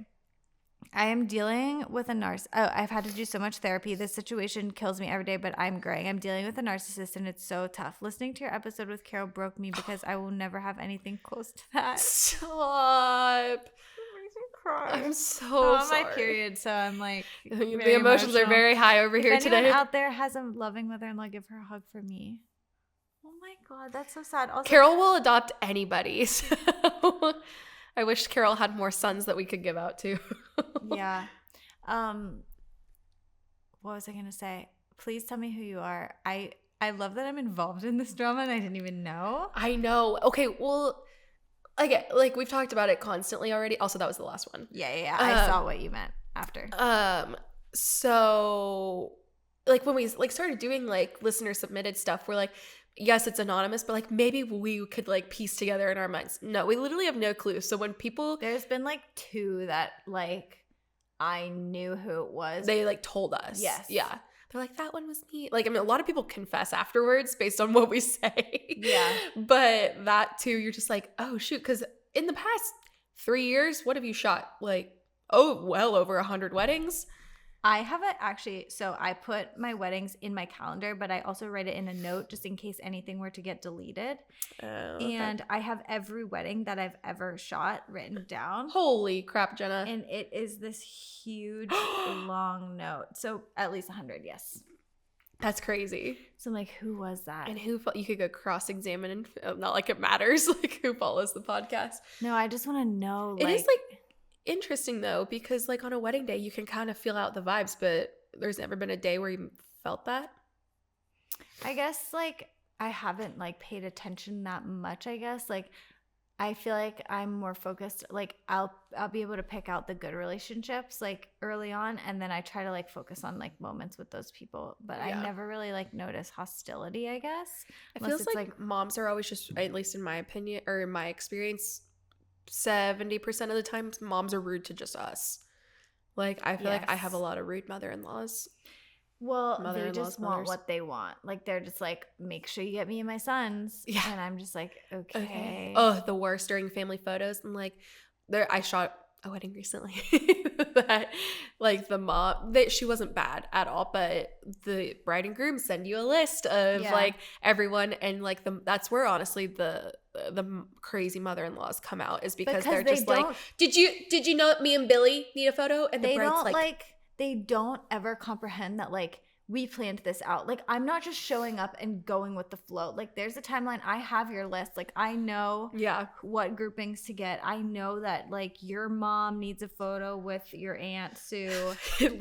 Speaker 1: I am dealing with a I've had to do so much therapy. This situation kills me every day, but I'm growing. I'm dealing with a narcissist and it's so tough. Listening to your episode with Carol broke me because I will never have anything close to that.
Speaker 2: Stop. I'm so
Speaker 1: I'm
Speaker 2: sorry.
Speaker 1: on my period, so I'm like,
Speaker 2: the emotions are very high over here
Speaker 1: if anyone
Speaker 2: today.
Speaker 1: out there has a loving mother-in-law, give her a hug for me. Oh my God, that's so sad. Also,
Speaker 2: Carol will adopt anybody. So I wish Carol had more sons that we could give out to.
Speaker 1: Yeah. What was I gonna say? Please tell me who you are. I love that I'm involved in this drama and I didn't even know.
Speaker 2: I know. Okay, well, again, like we've talked about it constantly already. Also, that was the last one.
Speaker 1: Yeah. I saw what you meant after.
Speaker 2: So like when we like started doing like listener submitted stuff, we're like, yes, it's anonymous, but like maybe we could like piece together in our minds. No, we literally have no clue. So when people,
Speaker 1: there's been like 2 that like I knew who it was.
Speaker 2: they like told us.
Speaker 1: Yes.
Speaker 2: Yeah. They're like, that one was me. Like, I mean, a lot of people confess afterwards based on what we say.
Speaker 1: Yeah.
Speaker 2: But that too, you're just like, oh shoot. Because in the past 3 years, what have you shot? Like, well over 100 weddings.
Speaker 1: I haven't actually, so I put my weddings in my calendar, but I also write it in a note just in case anything were to get deleted.
Speaker 2: Okay.
Speaker 1: And I have every wedding that I've ever shot written down.
Speaker 2: Holy crap, Jenna.
Speaker 1: And it is this huge, long note. So at least 100, yes.
Speaker 2: That's crazy.
Speaker 1: So I'm like, who was that?
Speaker 2: And who, you could go cross-examine and not like it matters, like who follows the podcast.
Speaker 1: No, I just want to know.
Speaker 2: It is like interesting though, because like on a wedding day, you can kind of feel out the vibes, but there's never been a day where you felt that.
Speaker 1: I guess like I haven't like paid attention that much, I guess. Like I feel like I'm more focused, like I'll be able to pick out the good relationships like early on, and then I try to like focus on like moments with those people, but
Speaker 2: Yeah.
Speaker 1: I never really like notice hostility, I guess.
Speaker 2: It feels like moms are always just, at least in my opinion or in my experience, 70% of the time moms are rude to just us. Like I feel like I have a lot of rude mother-in-laws.
Speaker 1: Well, they
Speaker 2: Mother-in-laws,
Speaker 1: just want
Speaker 2: mothers.
Speaker 1: what they want. Like they're just like, make sure you get me and my sons.
Speaker 2: Yeah.
Speaker 1: And I'm just like, okay.
Speaker 2: Oh, the worst during family photos. I'm like, I shot a wedding recently that like the mom, she wasn't bad at all, but the bride and groom send you a list of like everyone, and like that's where honestly the crazy mother-in-laws come out, is because they're just like, did you know that me and Billy need a photo? And the bride's like
Speaker 1: they don't ever comprehend that like we planned this out. Like I'm not just showing up and going with the flow. Like there's a timeline. I have your list. Like I know what groupings to get. I know that like your mom needs a photo with your Aunt Sue.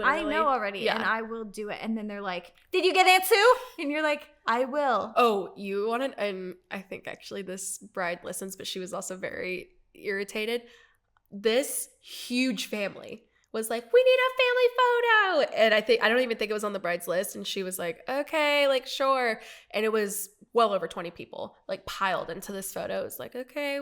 Speaker 1: I know already, and I will do it. And then they're like, did you get Aunt Sue? And you're like, I will.
Speaker 2: Oh, you want it? And I think actually this bride listens, but she was also very irritated. This huge family was like, we need a family photo. And I don't even think it was on the bride's list. And she was like, okay, like, sure. And it was well over 20 people like piled into this photo. It was like, okay.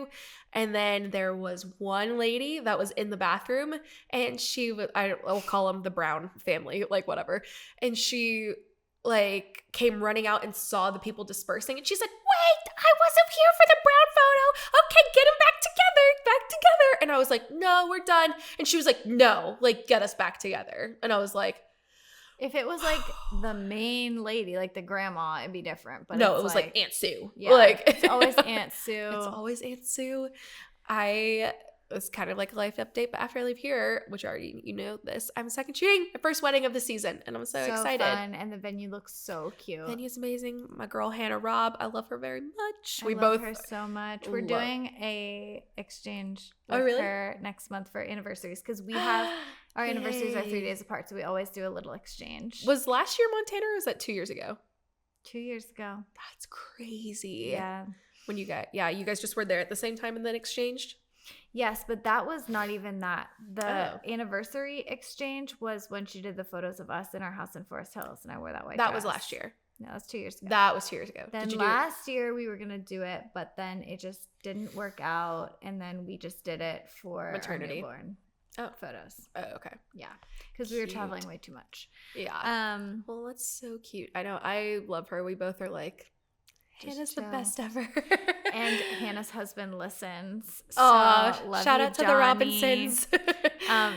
Speaker 2: And then there was one lady that was in the bathroom, and she was, I'll call them the Brown family, like whatever. And she like came running out and saw the people dispersing. And she said, wait, I wasn't here for the Brown photo. Okay, get them back together. And I was like, no, we're done. And she was like, no, like get us back together. And I was like,
Speaker 1: if it was like the main lady, like the grandma, it'd be different. But
Speaker 2: no, it was like Aunt Sue.
Speaker 1: Yeah,
Speaker 2: like
Speaker 1: it's always Aunt Sue.
Speaker 2: It's always Aunt Sue. It's kind of like a life update, but after I leave here, which already you know this, I'm second shooting my first wedding of the season, and I'm so excited.
Speaker 1: Fun, and the venue looks so cute.
Speaker 2: Venue's amazing. My girl Hannah Robb, I love her very much.
Speaker 1: I love her so much. We're doing a exchange with her next month for anniversaries, because we have our anniversaries are 3 days apart, so we always do a little exchange.
Speaker 2: Was last year Montana, or was that 2 years ago?
Speaker 1: 2 years ago.
Speaker 2: That's crazy.
Speaker 1: Yeah.
Speaker 2: When you guys just were there at the same time and then exchanged?
Speaker 1: Yes, but that was not even that. The anniversary exchange was when she did the photos of us in our house in Forest Hills, and I wore that white dress.
Speaker 2: That was last year.
Speaker 1: No, that's 2 years ago.
Speaker 2: That was 2 years ago.
Speaker 1: Then
Speaker 2: Did you do
Speaker 1: last year we were gonna do it, but then it just didn't work out, and then we just did it for
Speaker 2: Maternity.
Speaker 1: our newborn photos.
Speaker 2: Oh, okay.
Speaker 1: Yeah, because we were
Speaker 2: Cute.
Speaker 1: traveling way too much.
Speaker 2: Yeah. Well, that's so cute. I know. I love her. We both are like,
Speaker 1: Just
Speaker 2: Hannah's the
Speaker 1: chill.
Speaker 2: best ever.
Speaker 1: And Hannah's husband listens.
Speaker 2: Aw,
Speaker 1: love
Speaker 2: shout
Speaker 1: you,
Speaker 2: out to the
Speaker 1: Johnny.
Speaker 2: Robinsons.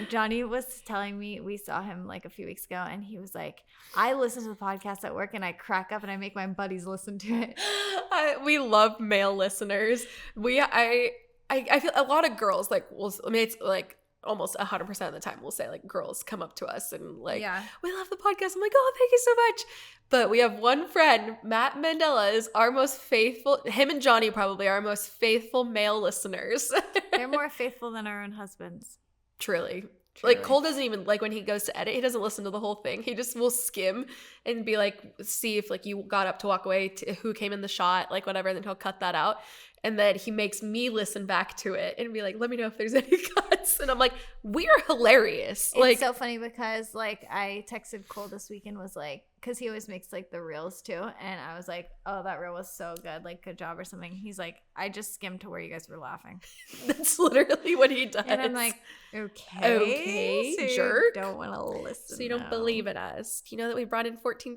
Speaker 1: Johnny was telling me, we saw him like a few weeks ago, and he was like, I listen to the podcast at work and I crack up and I make my buddies listen to it.
Speaker 2: We love male listeners. I feel a lot of girls like it's like almost 100% of the time we'll say like girls come up to us and like, we love the podcast. I'm like, oh, thank you so much. But we have one friend, Matt Mandela, is our most faithful. Him and Johnny probably are our most faithful male listeners.
Speaker 1: They're more faithful than our own husbands.
Speaker 2: Truly.
Speaker 1: Truly.
Speaker 2: Like Cole doesn't even like when he goes to edit, he doesn't listen to the whole thing. He just will skim and be like, see if like you got up to walk away, to who came in the shot, like whatever, and then he'll cut that out. And then he makes me listen back to it and be like, let me know if there's any cuts. And I'm like, we're hilarious.
Speaker 1: It's
Speaker 2: Like
Speaker 1: so funny because like I texted Cole this week and was like, because he always makes like the reels too, and I was like, oh, that reel was so good, like good job or something. He's like, I just skimmed to where you guys were laughing.
Speaker 2: that's literally what he does.
Speaker 1: And I'm like, okay,
Speaker 2: Okay,
Speaker 1: so you
Speaker 2: jerk.
Speaker 1: don't want to listen.
Speaker 2: So you don't
Speaker 1: now.
Speaker 2: believe in us. Do you know that we brought in $14?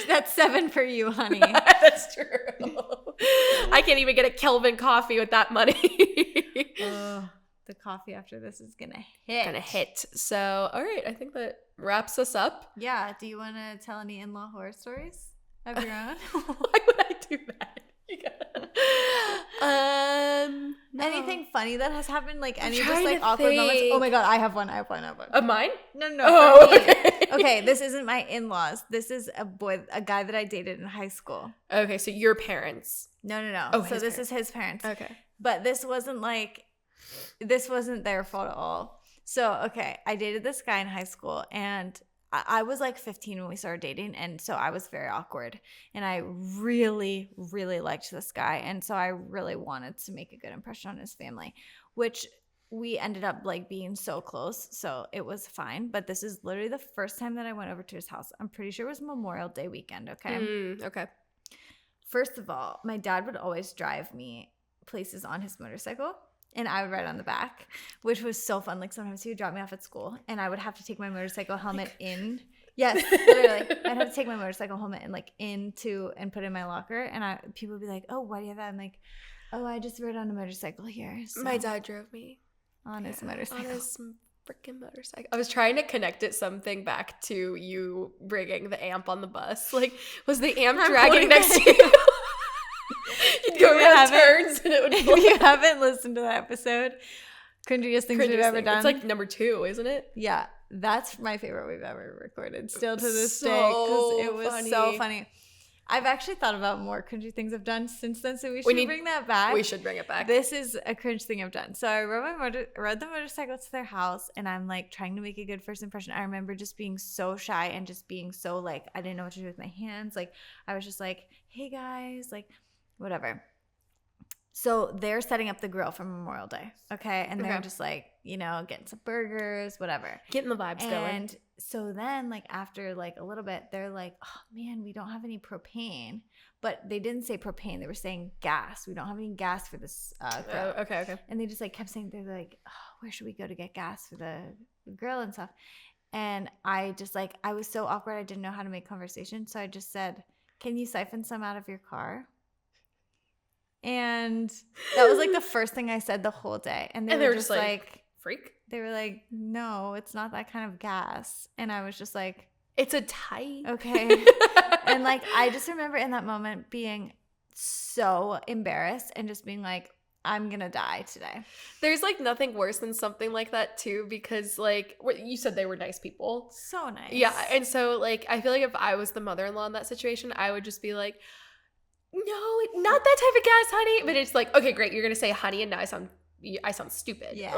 Speaker 1: That's $7 for you, honey.
Speaker 2: That's true. I can't even get a Kelvin coffee with that money.
Speaker 1: The coffee after this is gonna hit.
Speaker 2: Gonna hit. So, all right, I think that wraps us up.
Speaker 1: Yeah. Do you want to tell any in-law horror stories of your own?
Speaker 2: Why would I do that? You gotta. No.
Speaker 1: Anything funny that has happened? Like any just
Speaker 2: trying
Speaker 1: like
Speaker 2: to
Speaker 1: awkward moments? Oh
Speaker 2: think.
Speaker 1: my god, I have one.
Speaker 2: Of mine?
Speaker 1: No.
Speaker 2: Oh,
Speaker 1: for me.
Speaker 2: okay.
Speaker 1: Okay, this isn't my in-laws. This is a guy that I dated in high school.
Speaker 2: Okay, so your parents.
Speaker 1: No.
Speaker 2: Oh,
Speaker 1: so
Speaker 2: his
Speaker 1: this is his parents.
Speaker 2: Okay.
Speaker 1: But this wasn't their fault at all. So, okay, I dated this guy in high school, and I was like 15 when we started dating, and so I was very awkward, and I really, really liked this guy, and so I really wanted to make a good impression on his family, which we ended up like being so close, so it was fine. But this is literally the first time that I went over to his house. I'm pretty sure it was Memorial Day weekend, okay?
Speaker 2: Okay.
Speaker 1: First of all, my dad would always drive me places on his motorcycle, and I would ride on the back, which was so fun. Like sometimes he would drop me off at school, and I would have to take my motorcycle helmet in. Yes, literally. I'd have to take my motorcycle helmet and like into and put it in my locker. And people would be like, "Oh, why do you have that?" I'm like, "Oh, I just rode on a motorcycle here." So,
Speaker 2: My dad drove me
Speaker 1: on his motorcycle.
Speaker 2: on his freaking motorcycle. I was trying to connect it something back to you bringing the amp on the bus. Like, was the amp
Speaker 1: I'm
Speaker 2: dragging
Speaker 1: holding
Speaker 2: next
Speaker 1: it.
Speaker 2: to you? You'd go
Speaker 1: If you
Speaker 2: around
Speaker 1: haven't-
Speaker 2: turns and it would
Speaker 1: If
Speaker 2: fly.
Speaker 1: you haven't listened to that episode, cringiest things we've
Speaker 2: Cringiest
Speaker 1: ever
Speaker 2: thing.
Speaker 1: done.
Speaker 2: It's like number 2, isn't it?
Speaker 1: Yeah, that's my favorite we've ever recorded. Still to this day,
Speaker 2: So
Speaker 1: because it was so funny. I've actually thought about more cringy things I've done since then, so we should bring that back.
Speaker 2: We should bring it back.
Speaker 1: This is a cringe thing I've done. So I rode the motorcycle to their house, and I'm like trying to make a good first impression. I remember just being so shy and just being so like I didn't know what to do with my hands. Like I was just like, "Hey guys," like whatever. So they're setting up the grill for Memorial Day, okay? And they're
Speaker 2: Okay.
Speaker 1: just like, getting some burgers, whatever.
Speaker 2: Getting the vibes going.
Speaker 1: And so then, like, after, like, a little bit, they're like, oh, man, we don't have any propane. But they didn't say propane. They were saying gas. We don't have any gas for this grill.
Speaker 2: Okay.
Speaker 1: And they just, like, kept saying, they're like, oh, where should we go to get gas for the grill and stuff? And I just, like, I was so awkward. I didn't know how to make conversation. So I just said, can you siphon some out of your car? And that was, like, the first thing I said the whole day. And they were just like
Speaker 2: freak.
Speaker 1: they were like, no, it's not that kind of gas. And I was just like,
Speaker 2: It's a type.
Speaker 1: okay. And like, I just remember in that moment being so embarrassed and just being like, I'm going to die today.
Speaker 2: There's like nothing worse than something like that too, because like you said they were nice people.
Speaker 1: So nice.
Speaker 2: Yeah. And so like, I feel like if I was the mother-in-law in that situation, I would just be like, no, not that type of gas, honey. But it's like, okay, great. You're going to say honey. And now I sound stupid.
Speaker 1: Yes.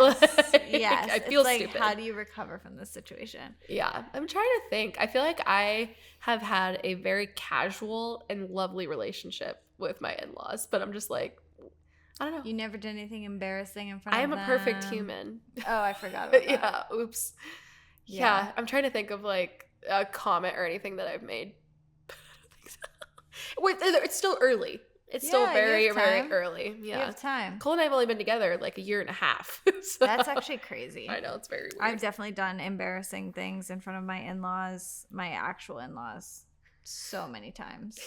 Speaker 2: Like,
Speaker 1: Yes.
Speaker 2: I feel
Speaker 1: it's like,
Speaker 2: stupid.
Speaker 1: how do you recover from this situation?
Speaker 2: Yeah. I'm trying to think. I feel like I have had a very casual and lovely relationship with my in-laws, but I'm just like, I don't know.
Speaker 1: You never did anything embarrassing in front
Speaker 2: I
Speaker 1: of
Speaker 2: am
Speaker 1: them.
Speaker 2: a perfect human.
Speaker 1: Oh, I forgot about that.
Speaker 2: Yeah. Oops.
Speaker 1: Yeah.
Speaker 2: Yeah. I'm trying to think of like a comment or anything that I've made. Wait, it's still early. It's still
Speaker 1: Yeah,
Speaker 2: very,
Speaker 1: you have
Speaker 2: very
Speaker 1: time.
Speaker 2: early.
Speaker 1: You
Speaker 2: Yeah.
Speaker 1: have time.
Speaker 2: Cole and I have only been together like a year and a half. So-
Speaker 1: That's actually crazy.
Speaker 2: I know, it's very weird.
Speaker 1: I've definitely done embarrassing things in front of my in-laws, my actual in-laws, so many times.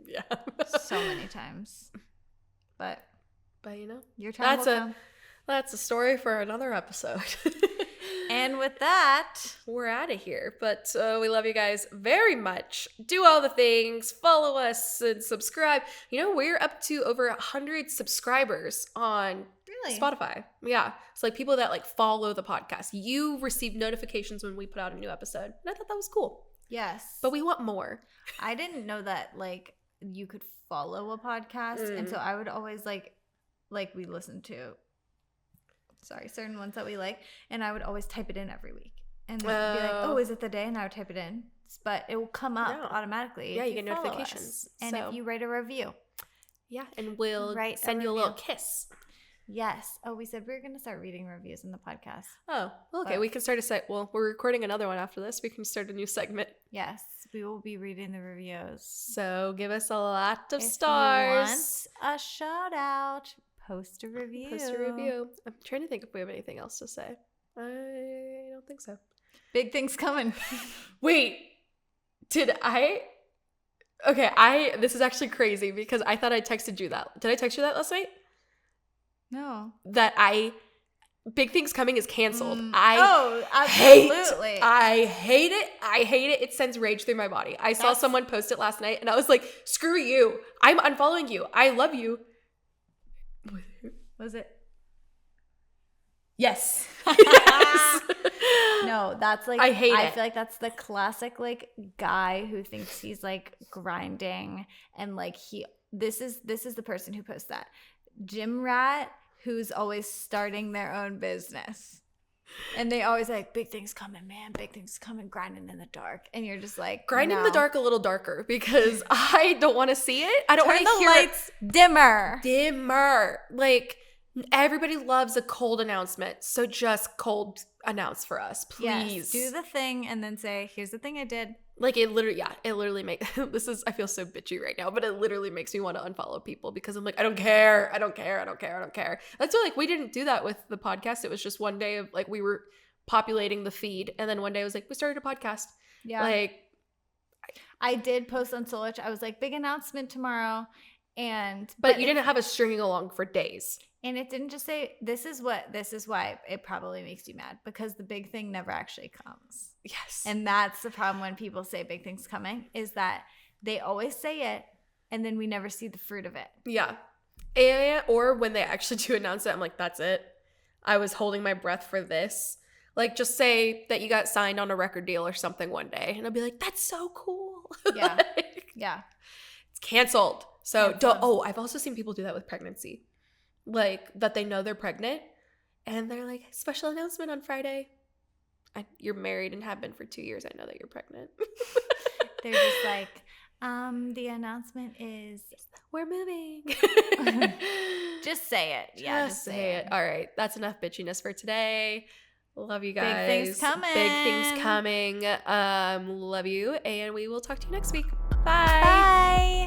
Speaker 2: Yeah.
Speaker 1: So many times. But
Speaker 2: you know,
Speaker 1: your time will come.
Speaker 2: that's a story for another episode.
Speaker 1: And with that,
Speaker 2: we're out of here. But we love you guys very much. Do all the things. Follow us and subscribe. You know, we're up to over 100 subscribers on
Speaker 1: really,
Speaker 2: Spotify. Yeah. It's like people that like follow the podcast. You receive notifications when we put out a new episode. And I thought that was cool.
Speaker 1: yes.
Speaker 2: But we want more.
Speaker 1: I didn't know that like you could follow a podcast, and so I would always like we listen to certain ones that we like, and I would always type it in every week and then be like, oh, is it the day? And I would type it in, but it will come up automatically.
Speaker 2: Yeah,
Speaker 1: if
Speaker 2: you get
Speaker 1: follow
Speaker 2: notifications.
Speaker 1: us. And if you write a review.
Speaker 2: Yeah, and we'll send you a little kiss.
Speaker 1: Yes. Oh, we said we were going to start reading reviews in the podcast.
Speaker 2: Oh, okay. We can start a set. Well, we're recording another one after this. We can start a new segment.
Speaker 1: Yes, we will be reading the reviews.
Speaker 2: So give us a lot of
Speaker 1: if
Speaker 2: stars.
Speaker 1: You want a shout out, post a review.
Speaker 2: I'm trying to think if we have anything else to say. I don't think so.
Speaker 1: Big things coming.
Speaker 2: Wait, did I? Okay, this is actually crazy because I thought I texted you that. Did I text you that last night?
Speaker 1: No.
Speaker 2: That Big Things Coming is canceled.
Speaker 1: Absolutely.
Speaker 2: I hate it. I hate it. It sends rage through my body. I saw someone post it last night and I was like, screw you. I'm unfollowing you. I love you.
Speaker 1: Was it?
Speaker 2: Yes.
Speaker 1: Yes. No, that's like
Speaker 2: I hate it.
Speaker 1: I feel like that's the classic like guy who thinks he's like grinding and like this is the person who posts that. Gym rat who's always starting their own business. And they always like, big things coming, man. Big things coming, grinding in the dark. And you're just like,
Speaker 2: grinding in the dark a little darker because I don't want to see it. I don't want to hear
Speaker 1: the lights dimmer.
Speaker 2: Dimmer. Like, everybody loves a cold announcement. So just cold announce for us, please.
Speaker 1: Yes, do the thing and then say, here's the thing I did.
Speaker 2: Like it literally makes I feel so bitchy right now, but it literally makes me want to unfollow people because I'm like, I don't care. That's why like we didn't do that with the podcast. It was just one day of like we were populating the feed, and then one day I was like, we started a podcast.
Speaker 1: Yeah.
Speaker 2: Like
Speaker 1: I did post on Solich. I was like, big announcement tomorrow.
Speaker 2: But you didn't have us stringing along for days.
Speaker 1: And it didn't just say, this is why it probably makes you mad, because the big thing never actually comes.
Speaker 2: Yes.
Speaker 1: And that's the problem when people say big things coming, is that they always say it and then we never see the fruit of it.
Speaker 2: Yeah. Or when they actually do announce it, I'm like, that's it. I was holding my breath for this. Like, just say that you got signed on a record deal or something one day, and I'll be like, that's so cool.
Speaker 1: Yeah. Yeah.
Speaker 2: It's canceled. So, I've also seen people do that with pregnancy. Like, that they know they're pregnant, and they're like, special announcement on Friday. You're married and have been for 2 years. I know that you're pregnant.
Speaker 1: They're just like, the announcement is,
Speaker 2: we're moving.
Speaker 1: Just say it. Yeah, just say it.
Speaker 2: All right. That's enough bitchiness for today. Love you guys.
Speaker 1: Big things coming.
Speaker 2: Big things coming. Love you. And we will talk to you next week.
Speaker 1: Bye.